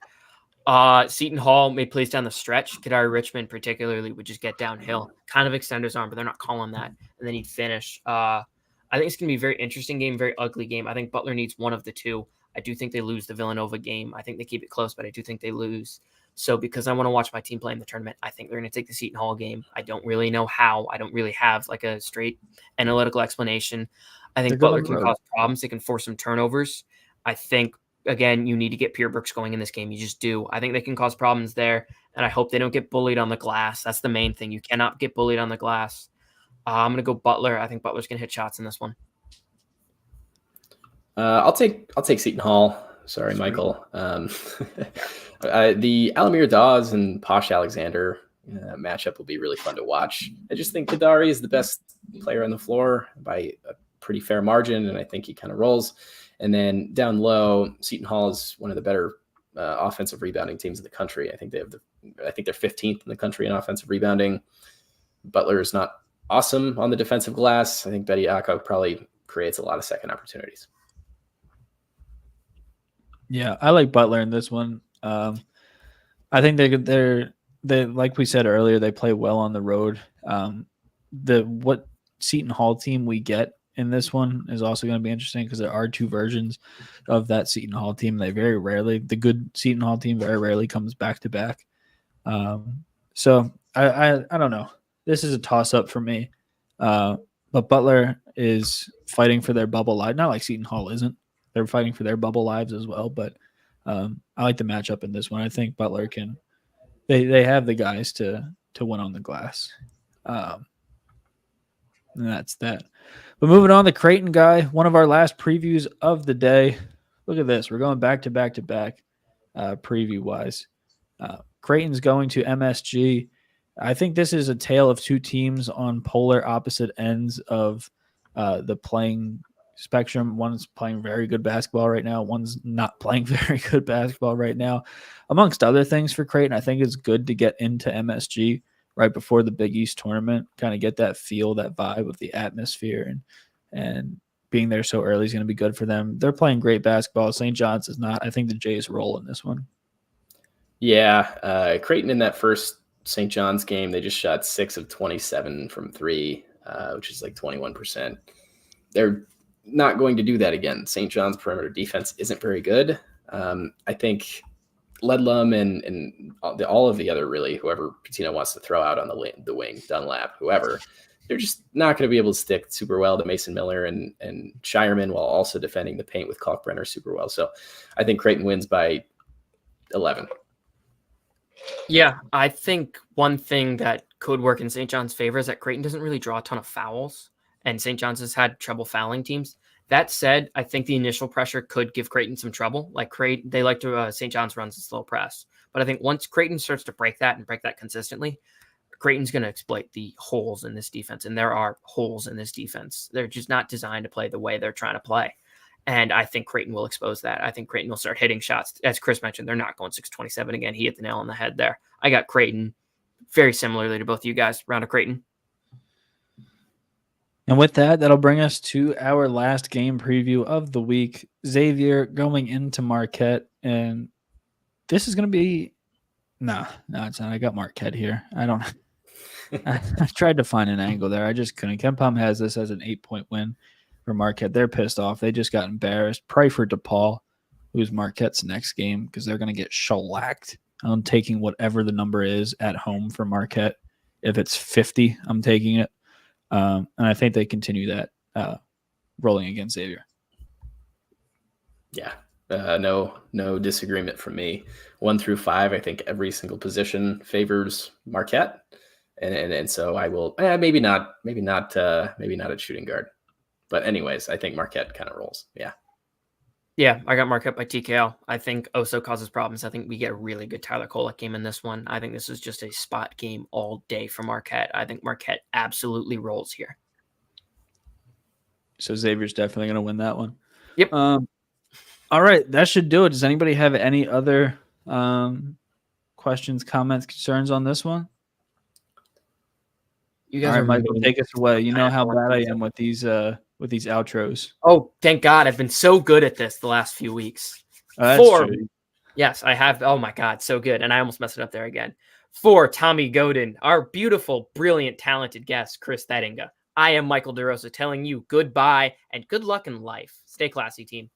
Seton Hall made plays down the stretch. Kadari Richmond particularly would just get downhill, kind of extend his arm, but they're not calling that. And then he'd finish. I think it's going to be a very interesting game, very ugly game. I think Butler needs one of the two. I do think they lose the Villanova game. I think they keep it close, but I do think they lose. So because I want to watch my team play in the tournament, I think they're going to take the Seton Hall game. I don't really know how. I don't really have like a straight analytical explanation. I think Butler can cause problems. They can force some turnovers. I think, again, you need to get Pierre Brooks going in this game. You just do. I think they can cause problems there, and I hope they don't get bullied on the glass. That's the main thing. You cannot get bullied on the glass. I'm going to go Butler. I think Butler's going to hit shots in this one. I'll take Seton Hall. Sorry, Michael. The Alamir Dawes and Posh Alexander matchup will be really fun to watch. I just think Kadari is the best player on the floor by a pretty fair margin, and I think he kind of rolls. And then down low, Seton Hall is one of the better offensive rebounding teams in the country. I think they're 15th in the country in offensive rebounding. Butler is not awesome on the defensive glass. I think Betty Akok probably creates a lot of second opportunities. Yeah, I like Butler in this one. I think they're like we said earlier, they play well on the road. What Seton Hall team we get in this one is also going to be interesting, because there are two versions of that Seton Hall team. The good Seton Hall team very rarely comes back to back. So I don't know. This is a toss up for me. But Butler is fighting for their bubble life. Not like Seton Hall isn't. They're fighting for their bubble lives as well. But I like the matchup in this one. I think Butler can. They have the guys to win on the glass. And that's that. But moving on, the Creighton guy, one of our last previews of the day. Look at this. We're going back to back preview-wise. Creighton's going to MSG. I think this is a tale of two teams on polar opposite ends of the playing spectrum. One's playing very good basketball right now. One's not playing very good basketball right now. Amongst other things for Creighton, I think it's good to get into MSG right before the Big East tournament, kind of get that feel, that vibe of the atmosphere, and being there so early is going to be good for them. They're playing great basketball. St. John's is not. I think the Jays roll in this one. Yeah, Creighton in that first St. John's game, they just shot 6 of 27 from 3, which is like 21%. They're not going to do that again. St. John's perimeter defense isn't very good. I think Ledlum and all of the other, really, whoever Pitino wants to throw out on the wing, Dunlap, whoever, they're just not going to be able to stick super well to Mason Miller and Shireman, while also defending the paint with Kalkbrenner super well. So I think Creighton wins by 11. Yeah, I think one thing that could work in St. John's favor is that Creighton doesn't really draw a ton of fouls, and St. John's has had trouble fouling teams. That said, I think the initial pressure could give Creighton some trouble. Like Creighton, they like to St. John's runs a slow press, but I think once Creighton starts to break that consistently, Creighton's going to exploit the holes in this defense, and there are holes in this defense. They're just not designed to play the way they're trying to play, and I think Creighton will expose that. I think Creighton will start hitting shots. As Chris mentioned, they're not going 627 again. He hit the nail on the head there. I got Creighton very similarly to both of you guys. Round of Creighton. And with that, that'll bring us to our last game preview of the week. Xavier going into Marquette, and this is going to be no, it's not. I got Marquette here. I tried to find an angle there. I just couldn't. KenPom has this as an 8-point win. for Marquette. They're pissed off. They just got embarrassed. Pray for DePaul, who's Marquette's next game, because they're going to get shellacked. I'm taking whatever the number is at home for Marquette. If it's 50, I'm taking it. And I think they continue that rolling against Xavier. Yeah, no disagreement from me. 1 through 5, I think every single position favors Marquette, and so I will maybe not at shooting guard, but anyways, I think Marquette kind of rolls. Yeah, I got Marquette by TKO. I think Oso causes problems. I think we get a really good Tyler Kolek game in this one. I think this is just a spot game all day for Marquette. I think Marquette absolutely rolls here. So Xavier's definitely going to win that one. Yep. All right, that should do it. Does anybody have any other questions, comments, concerns on this one? You guys all right, are Michael, really take us away. You know how bad I am with these outros. Oh, thank God. I've been so good at this the last few weeks. That's true. Yes, I have. Oh, my God. So good. And I almost messed it up there again. For Tommy Godin, our beautiful, brilliant, talented guest, Chris Thedinga, I am Michael DeRosa telling you goodbye and good luck in life. Stay classy, team.